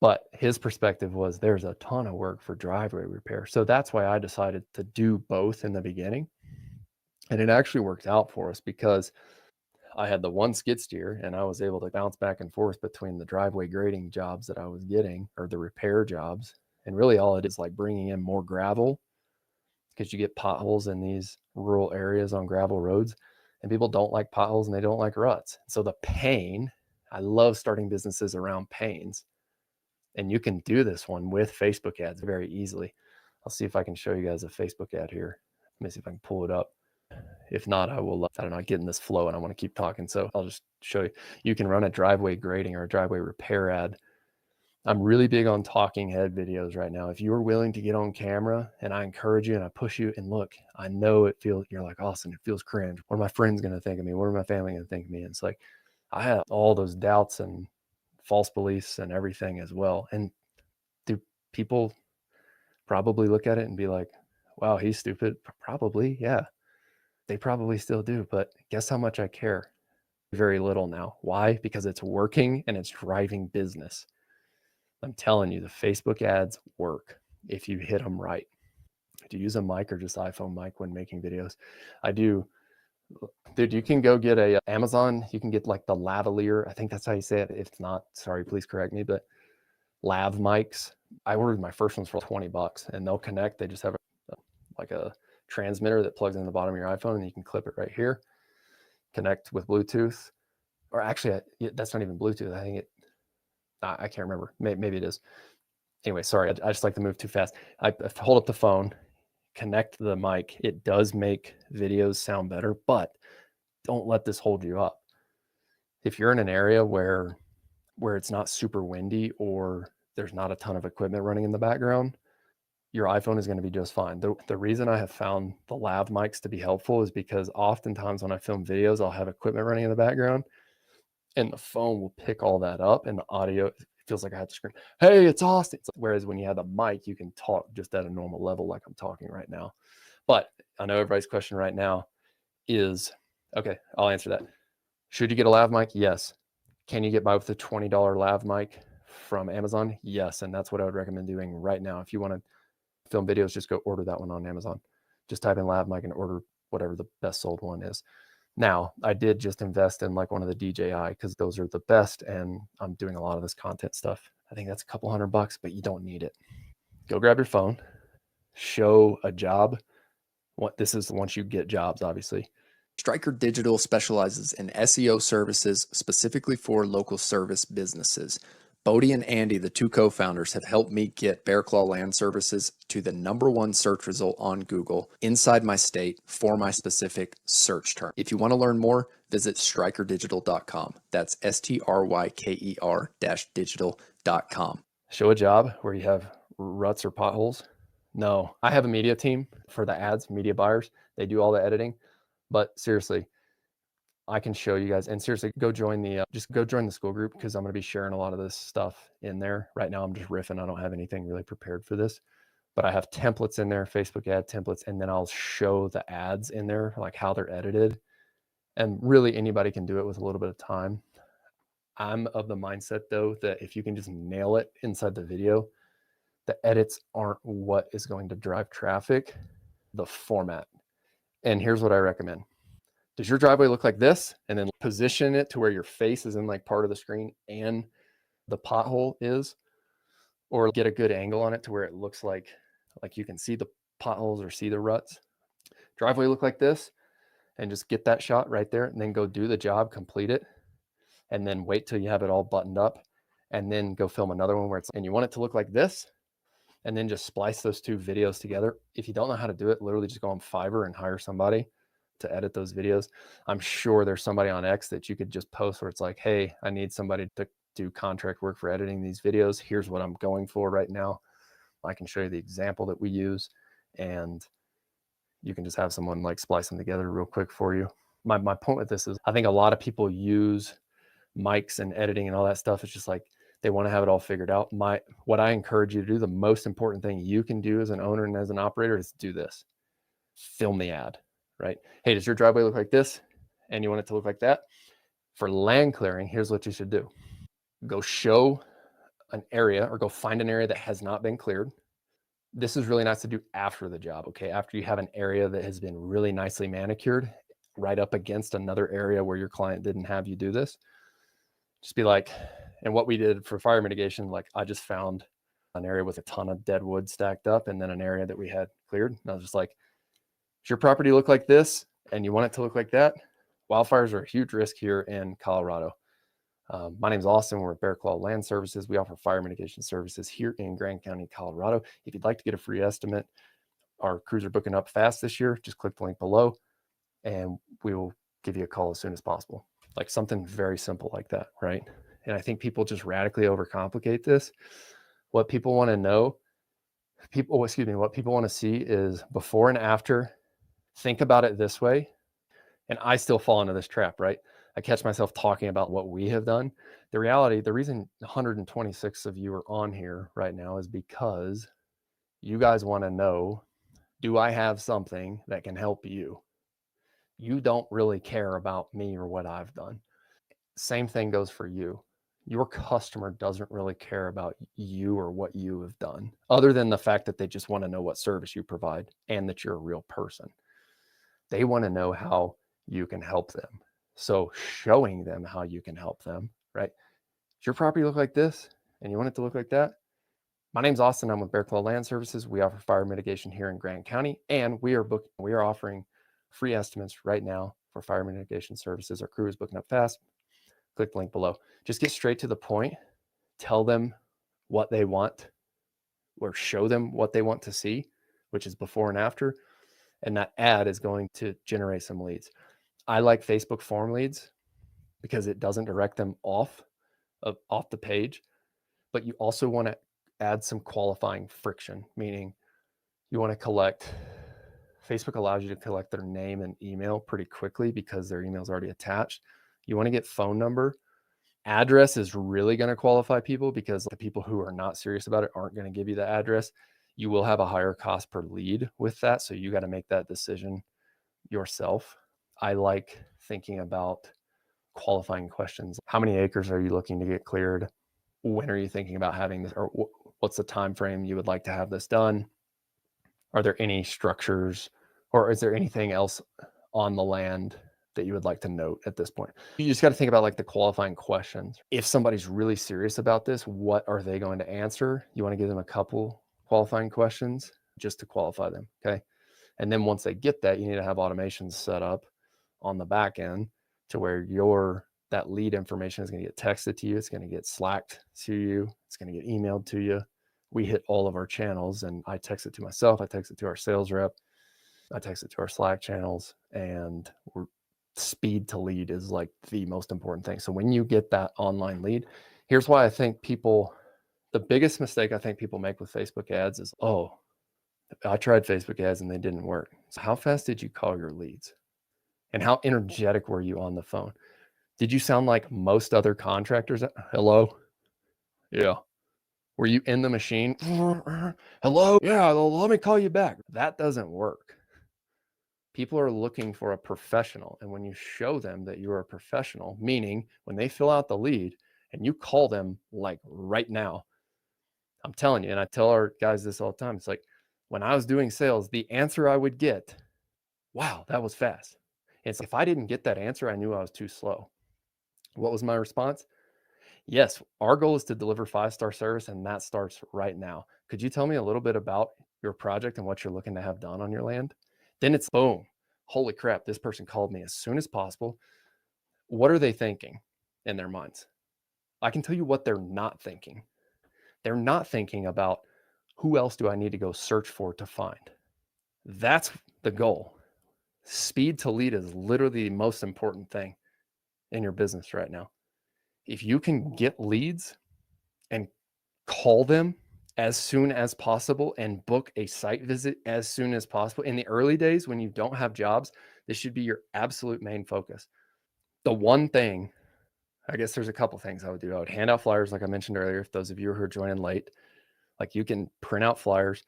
But his perspective was there's a ton of work for driveway repair. So that's why I decided to do both in the beginning. And it actually worked out for us because I had the one skid steer and I was able to bounce back and forth between the driveway grading jobs that I was getting or the repair jobs. And really all it is like bringing in more gravel because you get potholes in these rural areas on gravel roads and people don't like potholes and they don't like ruts. So the pain, I love starting businesses around pains. And you can do this one with Facebook ads very easily. I'll see if I can show you guys a Facebook ad here. Let me see if I can pull it up. If not, I will, I don't know, get in this flow and I want to keep talking. So I'll just show you. You can run a driveway grading or a driveway repair ad. I'm really big on talking head videos right now. If you're willing to get on camera and I encourage you and I push you and look, I know you're like, Austin, it feels cringe. What are my friends going to think of me? What are my family going to think of me? And it's like, I have all those doubts and false beliefs and everything as well. And do people probably look at it and be like, wow, he's stupid? Probably, yeah. They probably still do, but guess how much I care? Very little now. Why? Because it's working and it's driving business. I'm telling you, the Facebook ads work if you hit them right. Do you use a mic or just iPhone mic when making videos? I do. Dude, you can go get a Amazon. You can get like the lavalier. I think that's how you say it. If it's not, sorry, please correct me, but lav mics. I ordered my first ones for $20 and they'll connect. They just have like a transmitter that plugs in the bottom of your iPhone and you can clip it right here, connect with Bluetooth, or actually that's not even Bluetooth. I think I can't remember. Maybe it is. Anyway, sorry. I just like to move too fast. I hold up the phone, connect the mic. It does make videos sound better, but Don't let this hold you up. If you're in an area where it's not super windy or there's not a ton of equipment running in the background, your iPhone is going to be just fine. The reason I have found the lav mics to be helpful is because oftentimes when I film videos, I'll have equipment running in the background and the phone will pick all that up and the audio, it feels like I have to scream, "Hey, it's Austin." Whereas when you have the mic, you can talk just at a normal level like I'm talking right now. But I know everybody's question right now is, okay, I'll answer that. Should you get a lav mic? Yes. Can you get by with a $20 lav mic from Amazon? Yes. And that's what I would recommend doing right now. If you want to film videos, just go order that one on Amazon. Just type in lav mic and order whatever the best sold one is. Now, I did just invest in like one of the DJI because those are the best, and I'm doing a lot of this content stuff. I think that's a couple $100, but you don't need it. Go grab your phone, show a job. What this is once you get jobs, obviously. Striker Digital specializes in SEO services specifically for local service businesses. Bodie and Andy, the two co-founders, have helped me get Bear Claw Land Services to the #1 search result on Google inside my state for my specific search term. If you want to learn more, visit strikerdigital.com. That's STRYKER-digital.com. Show a job where you have ruts or potholes. No, I have a media team for the ads, media buyers. They do all the editing. But seriously, I can show you guys, and seriously, go join the just go join the school group because I'm going to be sharing a lot of this stuff in there. Right now, I'm just riffing. I don't have anything really prepared for this, but I have templates in there, Facebook ad templates, and then I'll show the ads in there, like how they're edited. And really, anybody can do it with a little bit of time. I'm of the mindset though that if you can just nail it inside the video, the edits aren't what is going to drive traffic, the format. And here's what I recommend. Does your driveway look like this? And then position it to where your face is in like part of the screen and the pothole is, or get a good angle on it to where it looks like you can see the potholes or see the ruts. Driveway look like this, and just get that shot right there and then go do the job, complete it, and then wait till you have it all buttoned up and then go film another one where and you want it to look like this, and then just splice those two videos together. If you don't know how to do it, literally just go on Fiverr and hire somebody to edit those videos. I'm sure there's somebody on X that you could just post where it's like, hey, I need somebody to do contract work for editing these videos. Here's what I'm going for right now. I can show you the example that we use, and you can just have someone like splice them together real quick for you. My point with this is I think a lot of people use mics and editing and all that stuff. It's just like they want to have it all figured out. What I encourage you to do, the most important thing you can do as an owner and as an operator is do this. Film the ad, right? Hey, does your driveway look like this? And you want it to look like that? For land clearing, here's what you should do. Go show an area or go find an area that has not been cleared. This is really nice to do after the job, okay? After you have an area that has been really nicely manicured right up against another area where your client didn't have you do this. Just be like, and what we did for fire mitigation, like I just found an area with a ton of dead wood stacked up and then an area that we had cleared. And I was just like, does your property look like this and you want it to look like that? Wildfires are a huge risk here in Colorado. My name is Austin. We're at Bear Claw Land Services. We offer fire mitigation services here in Grand County, Colorado. If you'd like to get a free estimate, our crews are booking up fast this year. Just click the link below and we will give you a call as soon as possible. Like something very simple like that, right? And I think people just radically overcomplicate this. What people want to know, what people want to see is before and after. Think about it this way. And I still fall into this trap, right? I catch myself talking about what we have done. The reality, the reason 126 of you are on here right now is because you guys want to know, do I have something that can help you? You don't really care about me or what I've done. Same thing goes for you. Your customer doesn't really care about you or what you have done, other than the fact that they just want to know what service you provide and that you're a real person. They want to know how you can help them. So showing them how you can help them, right? Does your property look like this and you want it to look like that? My name's Austin. I'm with Bear Claw Land Services. We offer fire mitigation here in Grand County, and we are offering free estimates right now for fire mitigation services. Our crew is booking up fast. Click the link below. Just get straight to the point. Tell them what they want or show them what they want to see, which is before and after. And that ad is going to generate some leads. I like Facebook form leads because it doesn't direct them off the page, but you also want to add some qualifying friction, meaning you want to collect, Facebook allows you to collect their name and email pretty quickly because their email is already attached. You want to get phone number. Address is really going to qualify people because the people who are not serious about it aren't going to give you the address. You will have a higher cost per lead with that. So you got to make that decision yourself. I like thinking about qualifying questions. How many acres are you looking to get cleared? When are you thinking about having this, or what's the time frame you would like to have this done? Are there any structures, or is there anything else on the land that you would like to note at this point? You just got to think about like the qualifying questions. If somebody's really serious about this, what are they going to answer? You want to give them a couple qualifying questions just to qualify them. Okay. And then once they get that, you need to have automations set up on the back end to where that lead information is going to get texted to you. It's going to get slacked to you. It's going to get emailed to you. We hit all of our channels, and I text it to myself. I text it to our sales rep. I text it to our Slack channels, and speed to lead is like the most important thing. So when you get that online lead, here's why I think the biggest mistake I think people make with Facebook ads is, oh, I tried Facebook ads and they didn't work. So how fast did you call your leads? And how energetic were you on the phone? Did you sound like most other contractors? Hello? Yeah. Were you in the machine? Hello? Yeah, let me call you back. That doesn't work. People are looking for a professional. And when you show them that you're a professional, meaning when they fill out the lead and you call them like right now, I'm telling you, and I tell our guys this all the time, it's like when I was doing sales, the answer I would get, wow, that was fast. And so if I didn't get that answer, I knew I was too slow. What was my response? Yes, our goal is to deliver 5-star service, and that starts right now. Could you tell me a little bit about your project and what you're looking to have done on your land? Then it's boom. Holy crap, this person called me as soon as possible. What are they thinking in their minds? I can tell you what they're not thinking. They're not thinking about who else do I need to go search for to find. That's the goal. Speed to lead is literally the most important thing in your business right now. If you can get leads and call them as soon as possible and book a site visit as soon as possible. In the early days, when you don't have jobs, this should be your absolute main focus. The one thing, I guess there's a couple things I would do. I would hand out flyers, like I mentioned earlier. If those of you who are joining late, like you can print out flyers,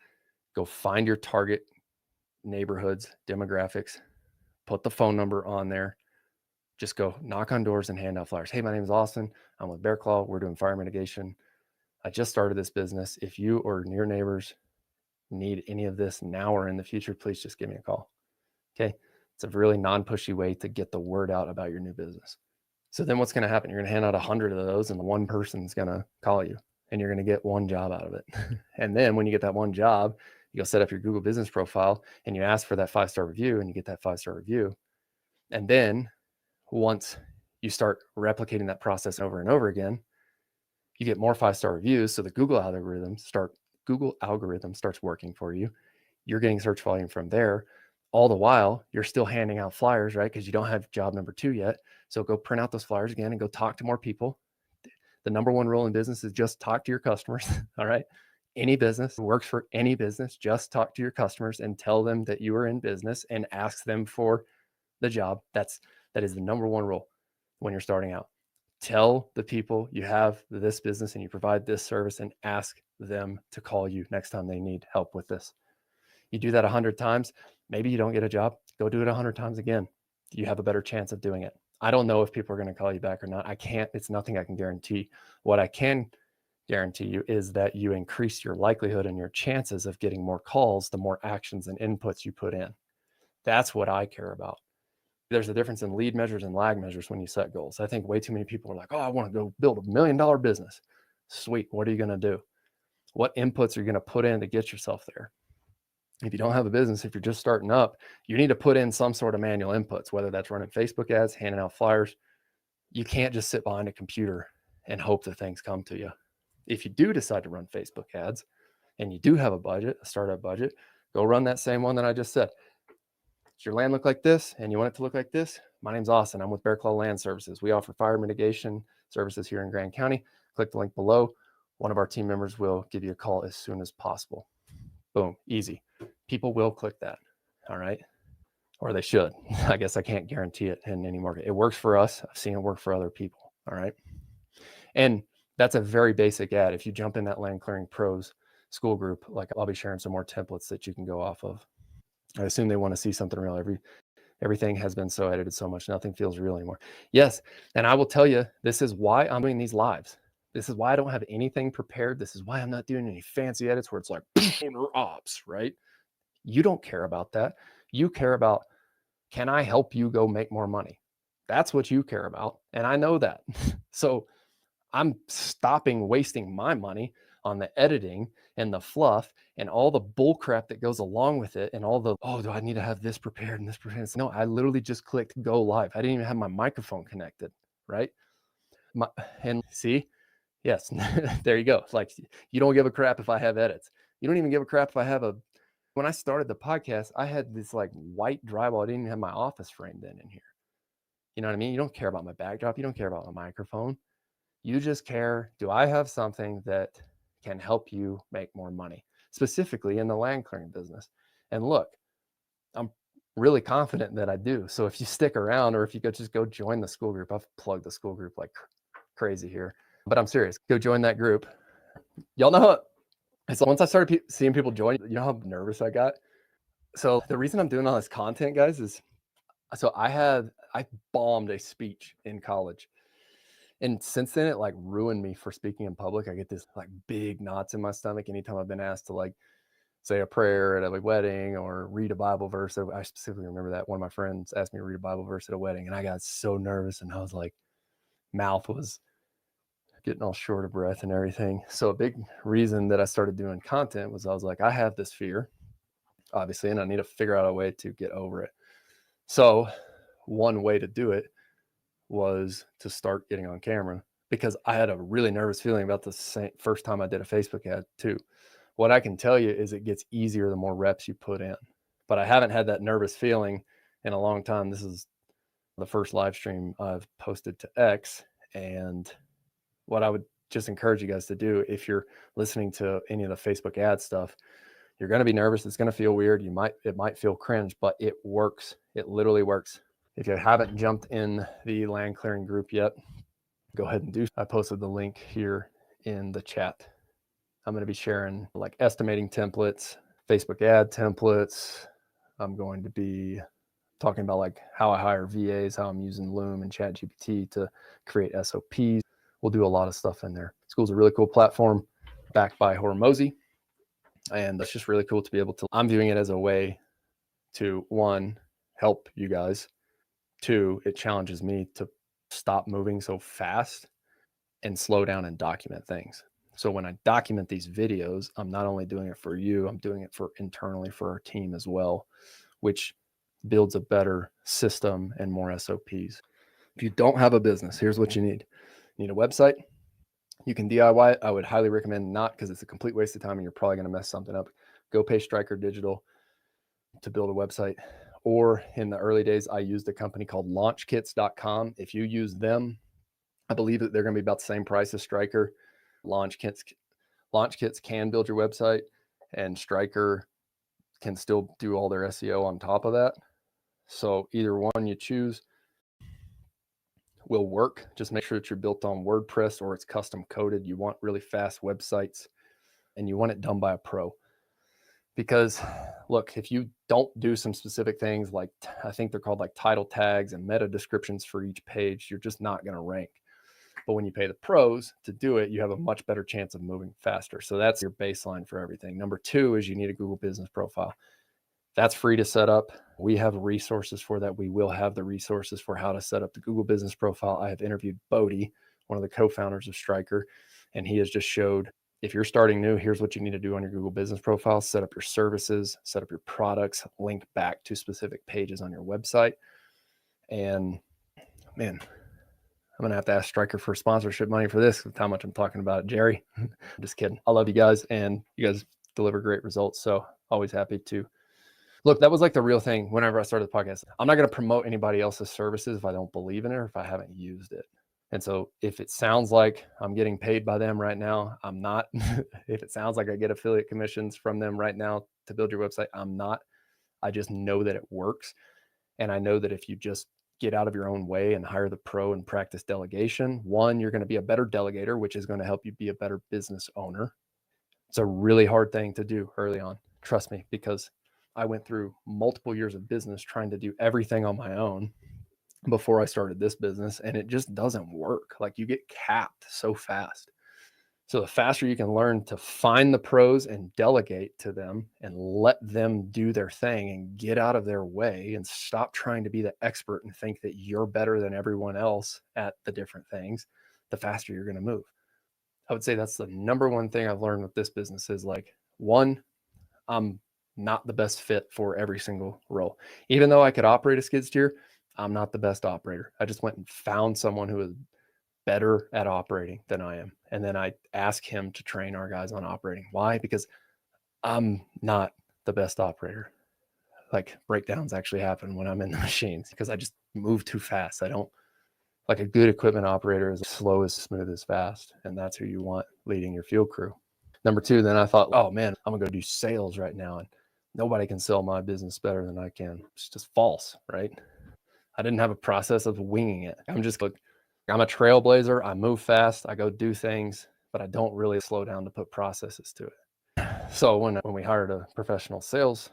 go find your target neighborhoods, demographics, put the phone number on there. Just go knock on doors and hand out flyers. Hey, my name is Austin. I'm with Bear Claw. We're doing fire mitigation. I just started this business. If you or your neighbors need any of this now or in the future, please just give me a call. Okay. It's a really non-pushy way to get the word out about your new business. So then what's going to happen? You're going to hand out 100 of those, and one person's going to call you, and you're going to get one job out of it. And then when you get that one job, you go set up your Google business profile and you ask for that 5-star review, and you get that 5-star review. And then once you start replicating that process over and over again, you get more 5-star reviews. So the Google algorithm starts working for you. You're getting search volume from there. All the while, you're still handing out flyers, right? Because you don't have job number 2 yet. So go print out those flyers again and go talk to more people. The number one rule in business is just talk to your customers. All right. Any business works for any business. Just talk to your customers and tell them that you are in business and ask them for the job. That is the number one rule when you're starting out. Tell the people you have this business and you provide this service and ask them to call you next time they need help with this. You do that 100 times, maybe you don't get a job. Go do it 100 times again. You have a better chance of doing it. I don't know if people are going to call you back or not. It's nothing I can guarantee. What I can guarantee you is that you increase your likelihood and your chances of getting more calls, the more actions and inputs you put in. That's what I care about. There's a difference in lead measures and lag measures when you set goals. I think way too many people are like, oh, I want to go build $1 million business. Sweet. What are you going to do? What inputs are you going to put in to get yourself there? If you don't have a business, if you're just starting up, you need to put in some sort of manual inputs, whether that's running Facebook ads, handing out flyers. You can't just sit behind a computer and hope that things come to you. If you do decide to run Facebook ads and you do have a budget, a startup budget, go run that same one that I just said. Does your land look like this and you want it to look like this? My name's Austin. I'm with Bear Claw Land Services. We offer fire mitigation services here in Grand County. Click the link below. One of our team members will give you a call as soon as possible. Boom, easy. People will click that, all right? Or they should. I guess I can't guarantee it in any market. It works for us. I've seen it work for other people, all right? And that's a very basic ad. If you jump in that Land Clearing Pros school group, like I'll be sharing some more templates that you can go off of. I assume they want to see something real. Everything has been so edited so much, nothing feels real anymore. Yes, and I will tell you, this is why I'm doing these lives. This is why I don't have anything prepared. This is why I'm not doing any fancy edits where it's like OWNR OPS, right? You don't care about that. You care about, can I help you go make more money? That's what you care about. And I know that. So I'm stopping wasting my money on the editing and the fluff and all the bull crap that goes along with it and all the, oh, do I need to have this prepared and this prepared? No, I literally just clicked go live. I didn't even have my microphone connected, right? And see, yes, there you go. Like, you don't give a crap if I have edits. You don't even give a crap if I have when I started the podcast, I had this like white drywall. I didn't even have my office framed in here. You know what I mean? You don't care about my backdrop. You don't care about my microphone. You just care, do I have something that can help you make more money, specifically in the land clearing business? And look, I'm really confident that I do. So if you stick around, or if you just go join the school group, I've plugged the school group like crazy here, but I'm serious. Go join that group. Y'all know how, so once I started seeing people join, you know how nervous I got? So the reason I'm doing all this content, guys, is so I bombed a speech in college. And since then, it like ruined me for speaking in public. I get this like big knots in my stomach anytime I've been asked to like say a prayer at a wedding or read a Bible verse. I specifically remember that one of my friends asked me to read a Bible verse at a wedding, and I got so nervous, and I was like, mouth was getting all short of breath and everything. So a big reason that I started doing content was I was like, I have this fear, obviously, and I need to figure out a way to get over it. So one way to do it was to start getting on camera, because I had a really nervous feeling about the first time I did a Facebook ad too. What I can tell you is it gets easier the more reps you put in, but I haven't had that nervous feeling in a long time. This is the first live stream I've posted to X. And what I would just encourage you guys to do, if you're listening to any of the Facebook ad stuff, you're going to be nervous. It's going to feel weird. It might feel cringe, but it works. It literally works. If you haven't jumped in the land clearing group yet, go ahead and do. I posted the link here in the chat. I'm going to be sharing like estimating templates, Facebook ad templates. I'm going to be talking about like how I hire VAs, how I'm using Loom and ChatGPT to create SOPs. We'll do a lot of stuff in there. School's a really cool platform backed by Hormozy. And that's just really cool to be able to, I'm viewing it as a way to, one, help you guys. Two, it challenges me to stop moving so fast and slow down and document things. So when I document these videos, I'm not only doing it for you, I'm doing it for internally for our team as well, which builds a better system and more SOPs. If you don't have a business, here's what you need. You need a website. You can DIY it. I would highly recommend not, because it's a complete waste of time and you're probably going to mess something up. Go pay Striker Digital to build a website. Or in the early days, I used a company called launchkits.com. If you use them, I believe that they're going to be about the same price as Striker. Launch kits can build your website, and Striker can still do all their SEO on top of that. So either one you choose will work. Just make sure that you're built on WordPress or it's custom coded. You want really fast websites, and you want it done by a pro. Because look, if you don't do some specific things, like I think they're called like title tags and meta descriptions for each page, you're just not going to rank. But when you pay the pros to do it, you have a much better chance of moving faster. So that's your baseline for everything. Number two is you need a Google business profile. That's free to set up. We have resources for that. We will have the resources for how to set up the Google business profile. I have interviewed Bodie, one of the co-founders of Striker, and he has just showed, if you're starting new, here's what you need to do on your Google business profile: set up your services, set up your products, link back to specific pages on your website. And man, I'm going to have to ask Striker for sponsorship money for this with how much I'm talking about it, Jerry. I'm just kidding. I love you guys, and you guys deliver great results. So always happy to Look, that was like the real thing whenever I started the podcast. I'm not going to promote anybody else's services if I don't believe in it or if I haven't used it. And so if it sounds like I'm getting paid by them right now, I'm not. If it sounds like I get affiliate commissions from them right now to build your website, I'm not. I just know that it works. And I know that if you just get out of your own way and hire the pro and practice delegation, one, you're going to be a better delegator, which is going to help you be a better business owner. It's a really hard thing to do early on. Trust me, because I went through multiple years of business trying to do everything on my own before I started this business, and it just doesn't work. Like, you get capped so fast. So the faster you can learn to find the pros and delegate to them and let them do their thing and get out of their way and stop trying to be the expert and think that you're better than everyone else at the different things, the faster you're going to move. I would say that's the number one thing I've learned with this business is, like, one, I'm not the best fit for every single role. Even though I could operate a skid steer, I'm not the best operator. I just went and found someone who is better at operating than I am. And then I ask him to train our guys on operating. Why? Because I'm not the best operator. Like, breakdowns actually happen when I'm in the machines because I just move too fast. I don't, like, a good equipment operator is slow as smooth as fast. And that's who you want leading your field crew. Number two, then I thought, oh man, I'm gonna go do sales right now. And nobody can sell my business better than I can. It's just false, right? I didn't have a process of winging it. I'm just like, I'm a trailblazer. I move fast. I go do things, but I don't really slow down to put processes to it. So when we hired a professional sales,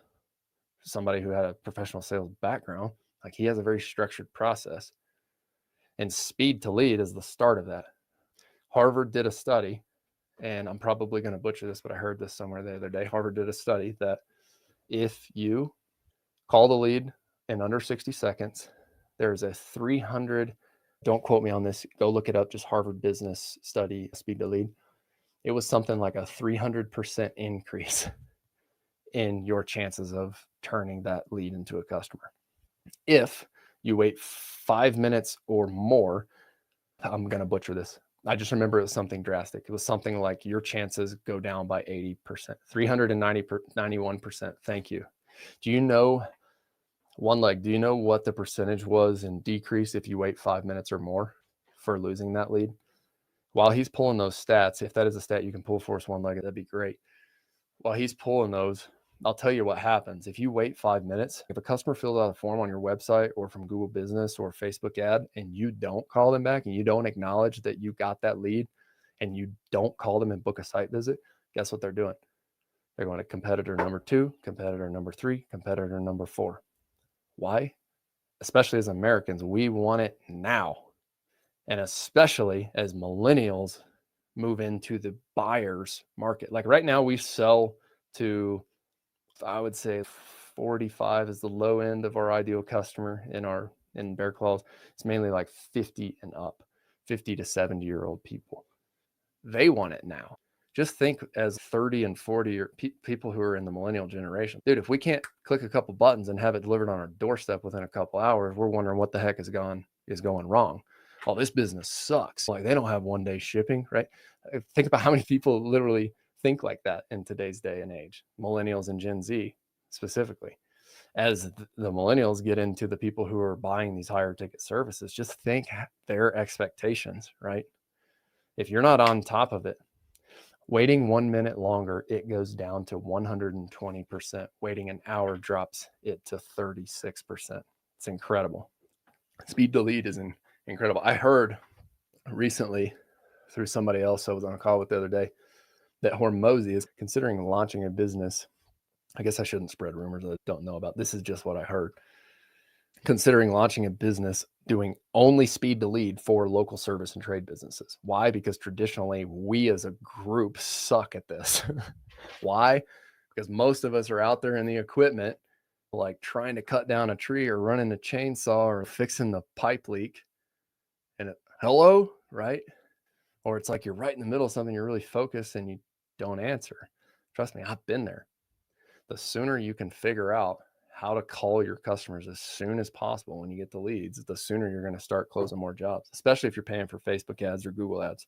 somebody who had a professional sales background, like, he has a very structured process, and speed to lead is the start of that. Harvard did a study, and I'm probably going to butcher this, but I heard this somewhere the other day. Harvard did a study that if you call the lead in under 60 seconds, there's a 300, don't quote me on this, go look it up, just Harvard Business Study, speed to lead. It was something like a 300% increase in your chances of turning that lead into a customer. If you wait 5 minutes or more, I'm going to butcher this. I just remember it was something drastic. It was something like your chances go down by 80%, 391%. Thank you. Do you know do you know what the percentage was in decrease if you wait 5 minutes or more for losing that lead? While he's pulling those stats, if that is a stat you can pull for us one-legged, that'd be great. While he's pulling those, I'll tell you what happens. If you wait 5 minutes, if a customer fills out a form on your website or from Google Business or Facebook ad, and you don't call them back and you don't acknowledge that you got that lead and you don't call them and book a site visit, guess what they're doing? They're going to competitor number 2, competitor number 3, competitor number 4. Why? Especially as Americans, we want it now. And especially as millennials move into the buyer's market. Like, right now we sell to, I would say 45 is the low end of our ideal customer in Bear Claws. It's mainly like 50 and up, 50 to 70-year-old people. They want it now. Just think as 30 and 40 people who are in the millennial generation. Dude, if we can't click a couple buttons and have it delivered on our doorstep within a couple hours, we're wondering what the heck is going wrong. Oh, this business sucks. Like, they don't have 1-day shipping, right? Think about how many people literally think like that in today's day and age, millennials and Gen Z specifically. As the millennials get into the people who are buying these higher ticket services, just think their expectations, right? If you're not on top of it, waiting 1 minute longer, it goes down to 120%. Waiting an hour drops it to 36%. It's incredible. Speed to lead is incredible. I heard recently through somebody else I was on a call with the other day that Hormozy is considering launching a business. I guess I shouldn't spread rumors I don't know about. This is just what I heard. Considering launching a business doing only speed to lead for local service and trade businesses. Why? Because traditionally we as a group suck at this. Why? Because most of us are out there in the equipment, like trying to cut down a tree or running a chainsaw or fixing the pipe leak. And hello, right? Or it's like you're right in the middle of something, you're really focused and you don't answer. Trust me, I've been there. The sooner you can figure out how to call your customers as soon as possible when you get the leads, the sooner you're going to start closing more jobs, especially if you're paying for Facebook ads or Google ads.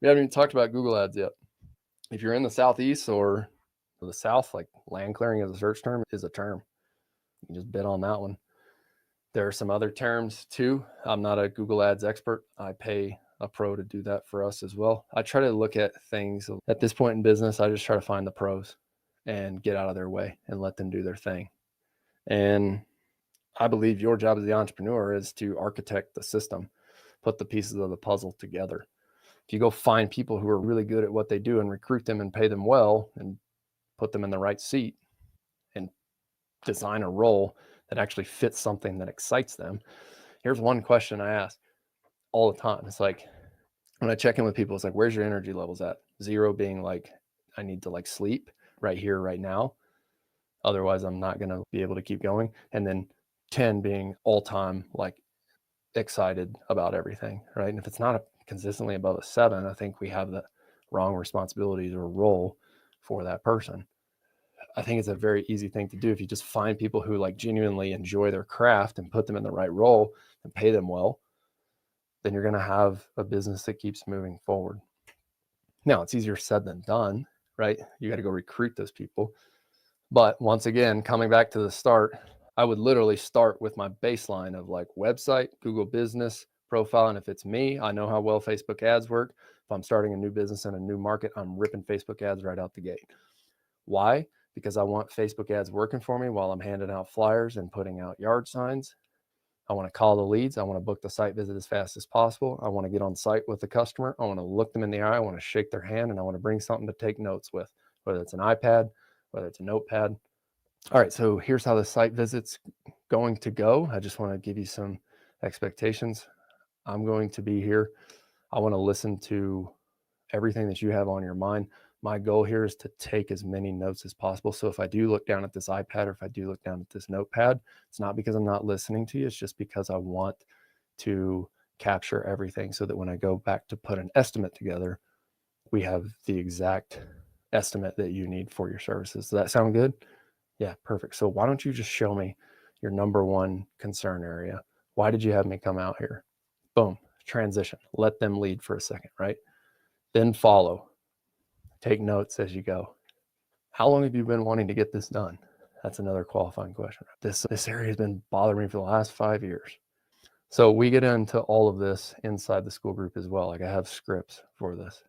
We haven't even talked about Google ads yet. If you're in the Southeast or the South, like land clearing as a search term is a term. You can just bid on that one. There are some other terms too. I'm not a Google Ads expert. I pay a pro to do that for us as well. I try to look at things at this point in business. I just try to find the pros and get out of their way and let them do their thing. And I believe your job as the entrepreneur is to architect the system, put the pieces of the puzzle together. If you go find people who are really good at what they do and recruit them and pay them well and put them in the right seat and design a role that actually fits something that excites them. Here's one question I ask all the time. It's like, when I check in with people, it's like, where's your energy levels at? 0 being like, I need to like sleep right here, right now. Otherwise, I'm not going to be able to keep going. And then 10 being all time, like excited about everything, right? And if it's not consistently above a 7, I think we have the wrong responsibilities or role for that person. I think it's a very easy thing to do. If you just find people who like genuinely enjoy their craft and put them in the right role and pay them well, then you're going to have a business that keeps moving forward. Now, it's easier said than done, right? You got to go recruit those people. But once again, coming back to the start, I would literally start with my baseline of like website, Google business profile. And if it's me, I know how well Facebook ads work. If I'm starting a new business in a new market, I'm ripping Facebook ads right out the gate. Why? Because I want Facebook ads working for me while I'm handing out flyers and putting out yard signs. I want to call the leads. I want to book the site visit as fast as possible. I want to get on site with the customer. I want to look them in the eye. I want to shake their hand, and I want to bring something to take notes with, whether it's an iPad, whether it's a notepad. All right, so here's how the site visit's going to go. I just want to give you some expectations. I'm going to be here. I want to listen to everything that you have on your mind. My goal here is to take as many notes as possible. So if I do look down at this iPad or if I do look down at this notepad, it's not because I'm not listening to you. It's just because I want to capture everything so that when I go back to put an estimate together, we have the exact estimate that you need for your services. Does that sound good? Yeah, perfect. So why don't you just show me your number one concern area? Why did you have me come out here? Boom, transition. Let them lead for a second, right? Then follow. Take notes as you go. How long have you been wanting to get this done? That's another qualifying question. This area has been bothering me for the last 5 years. So we get into all of this inside the school group as well. Like I have scripts for this.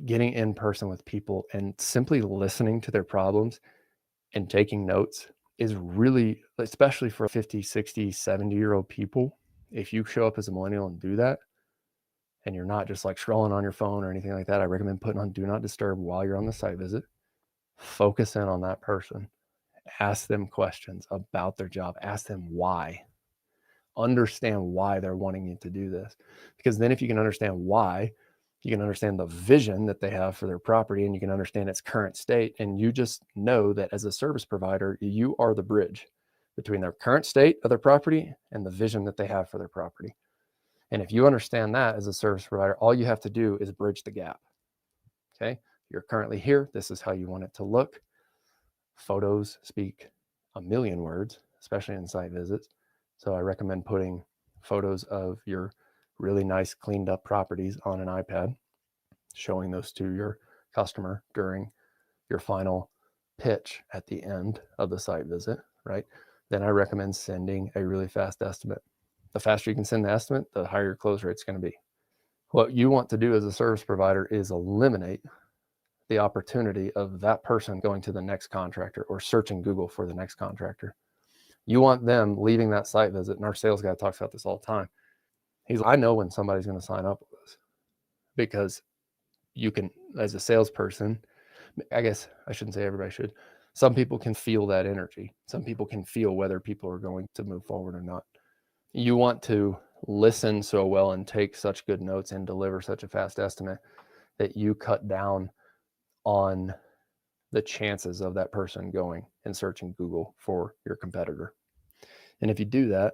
Getting in person with people and simply listening to their problems and taking notes is really, especially for 50, 60, 70-year-old people, if you show up as a millennial and do that, and you're not just like scrolling on your phone or anything like that, I recommend putting on do not disturb while you're on the site visit. Focus in on that person. Ask them questions about their job. Ask them why. Understand why they're wanting you to do this. Because then if you can understand why, you can understand the vision that they have for their property and you can understand its current state. And you just know that as a service provider, you are the bridge between their current state of their property and the vision that they have for their property. And if you understand that as a service provider, all you have to do is bridge the gap. Okay. You're currently here. This is how you want it to look. Photos speak a million words, especially in site visits. So I recommend putting photos of your really nice cleaned up properties on an iPad, showing those to your customer during your final pitch at the end of the site visit, right? Then I recommend sending a really fast estimate. The faster you can send the estimate, the higher your close rate's going to be. What you want to do as a service provider is eliminate the opportunity of that person going to the next contractor or searching Google for the next contractor. You want them leaving that site visit, and our sales guy talks about this all the time. I know when somebody's going to sign up with us because you can, as a salesperson, I guess I shouldn't say everybody should. Some people can feel that energy. Some people can feel whether people are going to move forward or not. You want to listen so well and take such good notes and deliver such a fast estimate that you cut down on the chances of that person going and searching Google for your competitor. And if you do that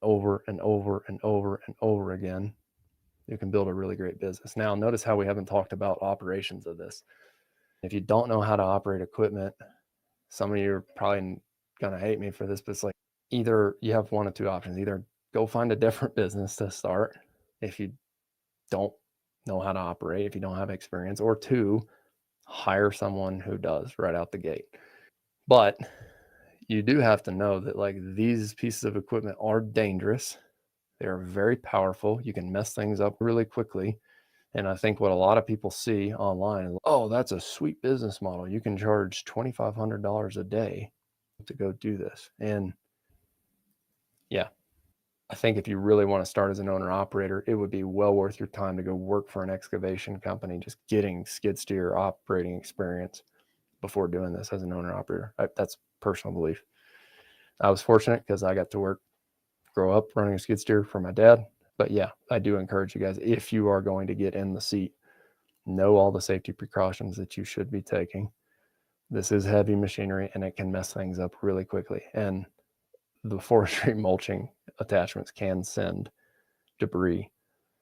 over and over and over and over again, you can build a really great business. Now, notice how we haven't talked about operations of this. If you don't know how to operate equipment, some of you are probably going to hate me for this, but it's like either you have one of two options. Either go find a different business to start if you don't know how to operate, if you don't have experience, or two, hire someone who does right out the gate. But you do have to know that like these pieces of equipment are dangerous. They're very powerful. You can mess things up really quickly. And I think what a lot of people see online is, oh, that's a sweet business model. You can charge $2,500 a day to go do this. And yeah, I think if you really want to start as an owner operator, it would be well worth your time to go work for an excavation company, just getting skid steer operating experience before doing this as an owner operator. That's personal belief. I was fortunate because I got to grow up running a skid steer for my dad. But yeah, I do encourage you guys, if you are going to get in the seat, know all the safety precautions that you should be taking. This is heavy machinery and it can mess things up really quickly. And the forestry mulching attachments can send debris.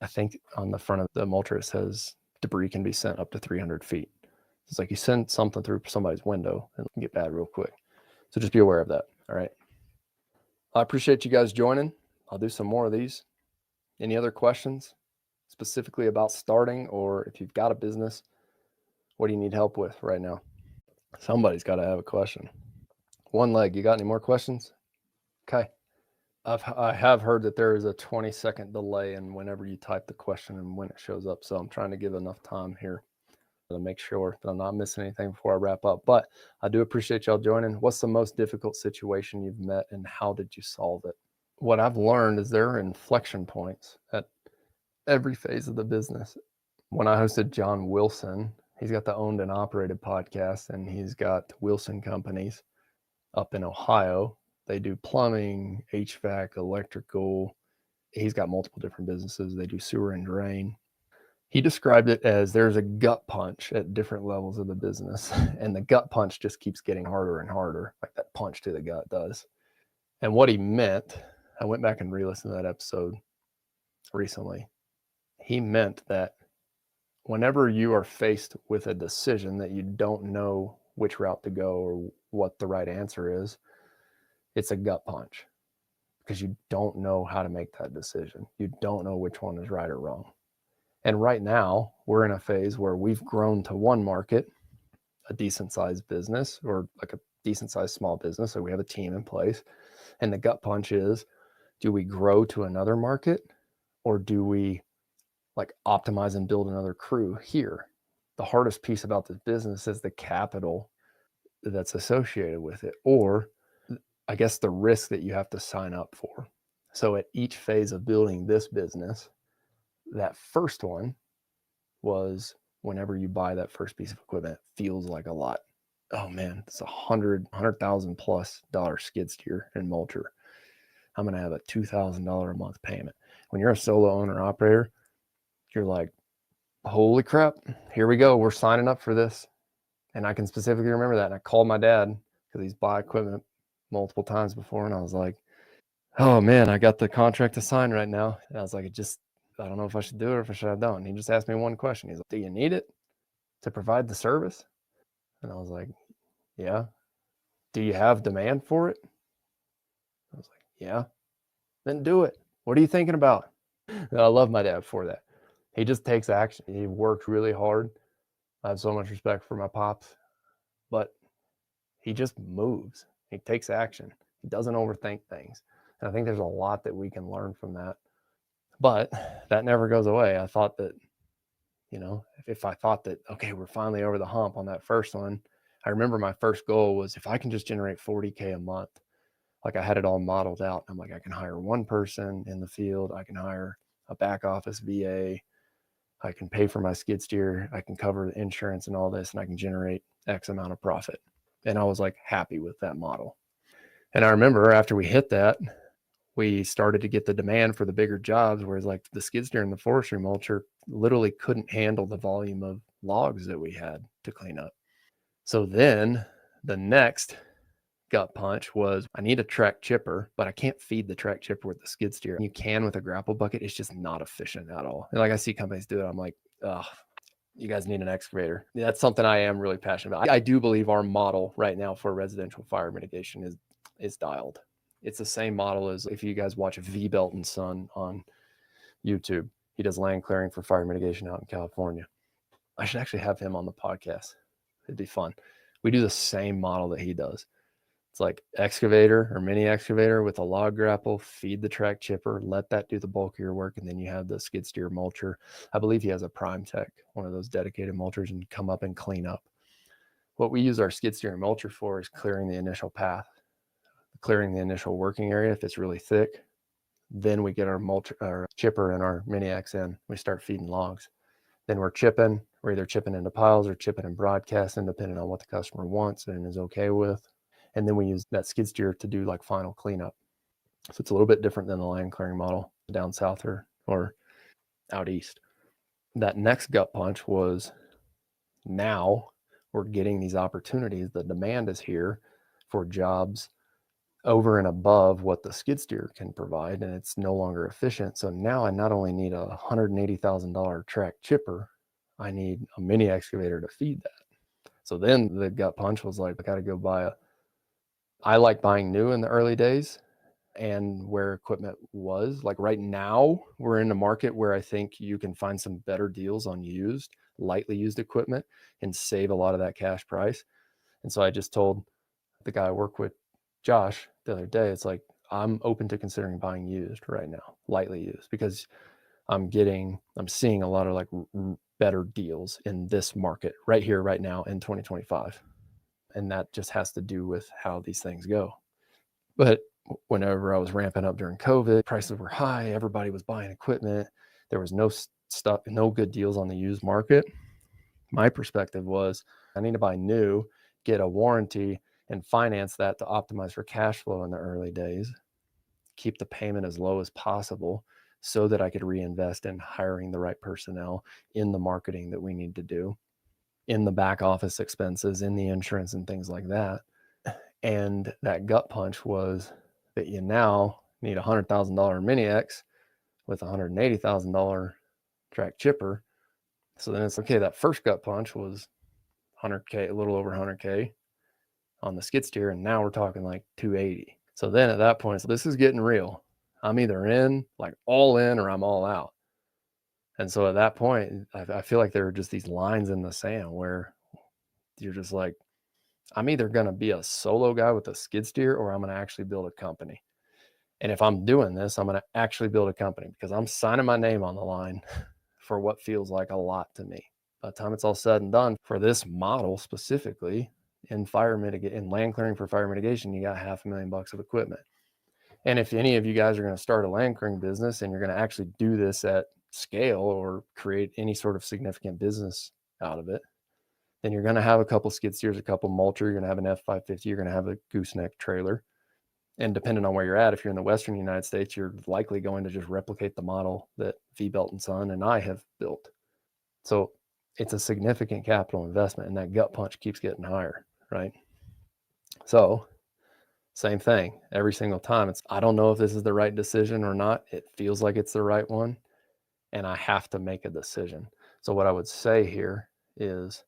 I think on the front of the mulcher it says debris can be sent up to 300 feet. It's like you send something through somebody's window and it can get bad real quick. So just be aware of that. All right. I appreciate you guys joining. I'll do some more of these. Any other questions specifically about starting, or if you've got a business, what do you need help with right now? Somebody's got to have a question. One leg, you got any more questions? Okay. I have heard that there is a 20-second delay in whenever you type the question and when it shows up. So I'm trying to give enough time here to make sure that I'm not missing anything before I wrap up. But I do appreciate y'all joining. What's the most difficult situation you've met and how did you solve it? What I've learned is there are inflection points at every phase of the business. When I hosted John Wilson, he's got the Owned and Operated podcast, and he's got Wilson Companies up in Ohio. They do plumbing, HVAC, electrical. He's got multiple different businesses. They do sewer and drain. He described it as there's a gut punch at different levels of the business, and the gut punch just keeps getting harder and harder, like that punch to the gut does. And what he meant, I went back and re-listened to that episode recently. He meant that whenever you are faced with a decision that you don't know which route to go or what the right answer is, it's a gut punch because you don't know how to make that decision. You don't know which one is right or wrong. And right now, we're in a phase where we've grown to one market, a decent sized business or like a decent sized small business. So we have a team in place. And the gut punch is, do we grow to another market or do we like optimize and build another crew here? The hardest piece about this business is the capital that's associated with it, or I guess the risk that you have to sign up for. So at each phase of building this business, that first one was whenever you buy that first piece of equipment, it feels like a lot. Oh man, it's $100,000+ skid steer and mulcher. I'm going to have a $2,000 a month payment. When you're a solo owner operator, you're like, holy crap, here we go. We're signing up for this. And I can specifically remember that. And I called my dad because he's bought equipment multiple times before. And I was like, oh man, I got the contract to sign right now. And I was like, I don't know if I should do it or if I don't. And he just asked me one question. He's like, do you need it to provide the service? And I was like, yeah. Do you have demand for it? I was like, yeah. Then do it. What are you thinking about? And I love my dad for that. He just takes action. He worked really hard. I have so much respect for my pops, but he just moves. He takes action. He doesn't overthink things. And I think there's a lot that we can learn from that. But that never goes away. I thought that, if I thought that, okay, we're finally over the hump on that first one, I remember my first goal was if I can just generate $40K a month, like I had it all modeled out. I'm like, I can hire one person in the field. I can hire a back office VA. I can pay for my skid steer. I can cover the insurance and all this, and I can generate X amount of profit. And I was like happy with that model. And I remember after we hit that, we started to get the demand for the bigger jobs, whereas like the skid steer and the forestry mulcher literally couldn't handle the volume of logs that we had to clean up. So then the next gut punch was I need a track chipper, but I can't feed the track chipper with the skid steer. You can with a grapple bucket. It's just not efficient at all. And like I see companies do it. I'm like, oh, you guys need an excavator. That's something I am really passionate about. I do believe our model right now for residential fire mitigation is dialed. It's the same model as if you guys watch V Belt and Son on YouTube. He does land clearing for fire mitigation out in California. I should actually have him on the podcast. It'd be fun. We do the same model that he does. It's like excavator or mini excavator with a log grapple, feed the track chipper, let that do the bulk of your work. And then you have the skid steer mulcher. I believe he has a Prime Tech, one of those dedicated mulchers, and come up and clean up. What we use our skid steer and mulcher for is clearing the initial path, clearing the initial working area if it's really thick. Then we get our mulcher, our chipper and our mini X in. We start feeding logs. Then we're chipping. We're either chipping into piles or chipping and broadcasting, depending on what the customer wants and is okay with. And then we use that skid steer to do like final cleanup. So it's a little bit different than the land clearing model down south or out east. That next gut punch was, now we're getting these opportunities. The demand is here for jobs over and above what the skid steer can provide, and it's no longer efficient. So now I not only need a $180,000 track chipper, I need a mini excavator to feed that. So then the gut punch was like, I got to go buy I like buying new in the early days and where equipment was. Like right now, we're in a market where I think you can find some better deals on used, lightly used equipment and save a lot of that cash price. And so I just told the guy I work with, Josh, the other day, it's like, I'm open to considering buying used right now, lightly used, because I'm seeing a lot of like better deals in this market right here, right now in 2025. And that just has to do with how these things go. But whenever I was ramping up during COVID, prices were high, everybody was buying equipment. There was no good deals on the used market. My perspective was, I need to buy new, get a warranty, and finance that to optimize for cash flow in the early days, keep the payment as low as possible so that I could reinvest in hiring the right personnel, in the marketing that we need to do, in the back office expenses, in the insurance and things like that. And that gut punch was that you now need a $100,000 mini X with a $180,000 track chipper. So then it's okay. That first gut punch was 100K, a little over 100K on the skid steer. And now we're talking like 280. So then at that point, this is getting real. I'm either in, like all in, or I'm all out. And so at that point, I feel like there are just these lines in the sand where you're just like, I'm either going to be a solo guy with a skid steer, or I'm going to actually build a company. And if I'm doing this, I'm going to actually build a company because I'm signing my name on the line for what feels like a lot to me. By the time it's all said and done, for this model specifically, in land clearing for fire mitigation, you got $500,000 of equipment. And if any of you guys are going to start a land clearing business and you're going to actually do this at scale or create any sort of significant business out of it, then you're going to have a couple skid steers, a couple mulcher, you're going to have an F550, you're going to have a gooseneck trailer. And depending on where you're at, if you're in the Western United States, you're likely going to just replicate the model that V-Belt and Son and I have built. So it's a significant capital investment, and that gut punch keeps getting higher, right? So same thing every single time. I don't know if this is the right decision or not. It feels like it's the right one, and I have to make a decision. So what I would say here is,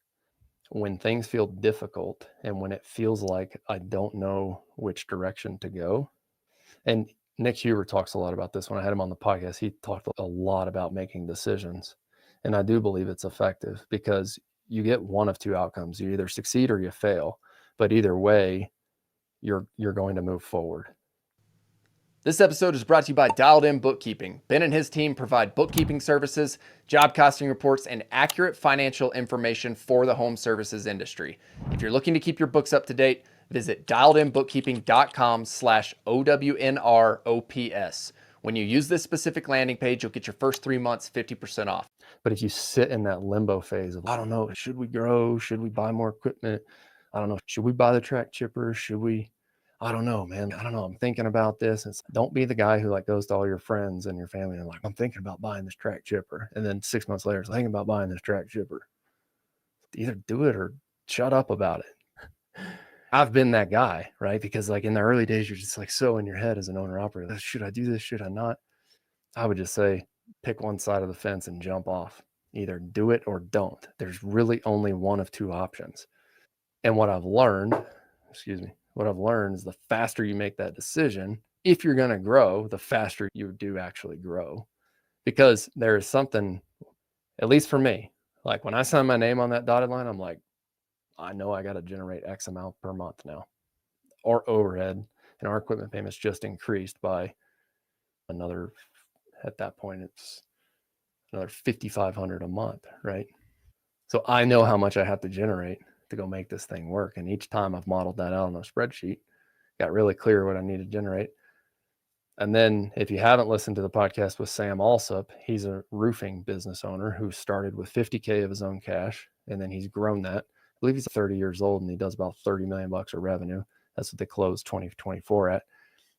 when things feel difficult and when it feels like I don't know which direction to go. And Nick Huber talks a lot about this. When I had him on the podcast, he talked a lot about making decisions. And I do believe it's effective because you get one of two outcomes. You either succeed or you fail. But either way, you're going to move forward. This episode is brought to you by Dialed In Bookkeeping. Ben and his team provide bookkeeping services, job costing reports, and accurate financial information for the home services industry. If you're looking to keep your books up to date, visit dialedinbookkeeping.com/OWNR OPS. When you use this specific landing page, you'll get your first 3 months 50% off. But if you sit in that limbo phase of, I don't know, should we grow? Should we buy more equipment? I don't know. Should we buy the track chipper? I don't know, man. I don't know. I'm thinking about this. Don't be the guy who like goes to all your friends and your family and like, I'm thinking about buying this track chipper. And then 6 months later, it's thinking about buying this track chipper. Either do it or shut up about it. I've been that guy, right? Because like in the early days, you're just like so in your head as an owner operator. Should I do this? Should I not? I would just say, pick one side of the fence and jump off. Either do it or don't. There's really only one of two options. And what I've learned is the faster you make that decision, if you're going to grow, the faster you do actually grow. Because there is something, at least for me, like when I sign my name on that dotted line, I'm like, I know I got to generate X amount per month now. Our overhead and our equipment payments just increased by another, at that point, it's another $5,500 a month, right? So I know how much I have to generate to go make this thing work. And each time I've modeled that out on a spreadsheet, got really clear what I need to generate. And then if you haven't listened to the podcast with Sam Alsop, he's a roofing business owner who started with $50K of his own cash, and then he's grown that. I believe he's 30 years old and he does about $30 million of revenue. That's what they closed 2024 at.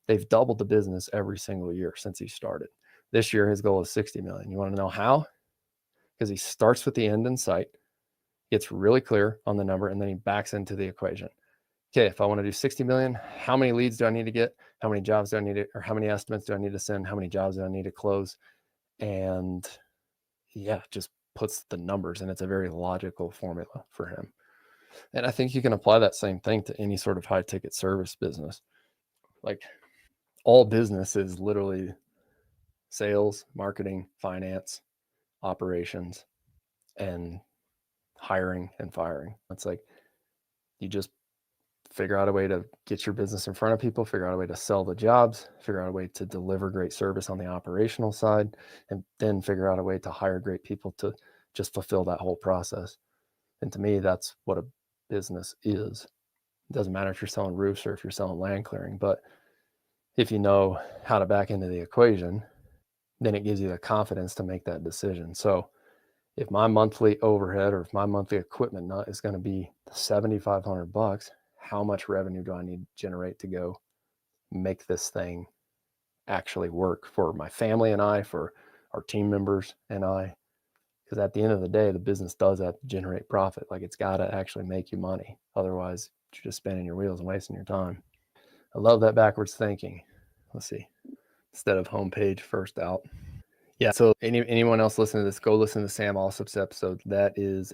They've doubled the business every single year since he started. This year, his goal is 60 million. You want to know how? Because he starts with the end in sight, gets really clear on the number, and then he backs into the equation. Okay, if I want to do 60 million, how many leads do I need to get? How many jobs do I need to, or how many estimates do I need to send? How many jobs do I need to close? And yeah, just puts the numbers, and it's a very logical formula for him. And I think you can apply that same thing to any sort of high ticket service business. Like all business is literally sales, marketing, finance, operations, and hiring and firing. It's like you just figure out a way to get your business in front of people, figure out a way to sell the jobs, figure out a way to deliver great service on the operational side, and then figure out a way to hire great people to just fulfill that whole process. And to me, that's what a business is. It doesn't matter if you're selling roofs or if you're selling land clearing, but if you know how to back into the equation, then it gives you the confidence to make that decision. So if my monthly overhead or if my monthly equipment nut is going to be $7,500, how much revenue do I need to generate to go make this thing actually work for my family and I, for our team members and I? Because at the end of the day, the business does have to generate profit. Like it's got to actually make you money. Otherwise, you're just spinning your wheels and wasting your time. I love that backwards thinking. Let's see. Instead of homepage first out. Yeah. So anyone else listening to this, go listen to Sam Alsop's episode. That is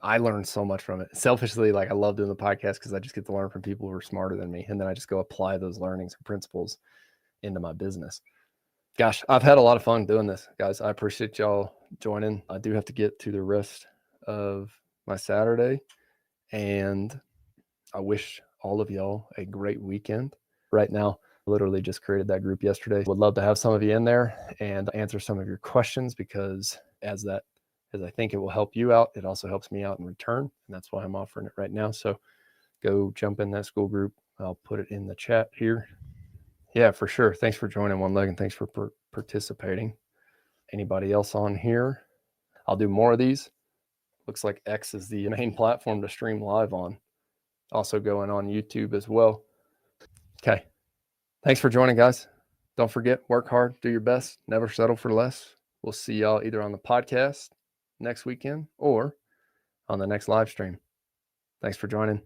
I learned so much from it. Selfishly, like I love doing the podcast because I just get to learn from people who are smarter than me. And then I just go apply those learnings and principles into my business. Gosh, I've had a lot of fun doing this, guys. I appreciate y'all joining. I do have to get to the rest of my Saturday, and I wish all of y'all a great weekend. Right now, literally just created that group yesterday. Would love to have some of you in there and answer some of your questions, because as I think it will help you out, it also helps me out in return. And that's why I'm offering it right now. So go jump in that school group. I'll put it in the chat here. Yeah, for sure. Thanks for joining One Leg, and thanks for participating. Anybody else on here? I'll do more of these. Looks like X is the main platform to stream live on. Also going on YouTube as well. Okay. Thanks for joining, guys. Don't forget, work hard, do your best, never settle for less. We'll see y'all either on the podcast next weekend or on the next live stream. Thanks for joining.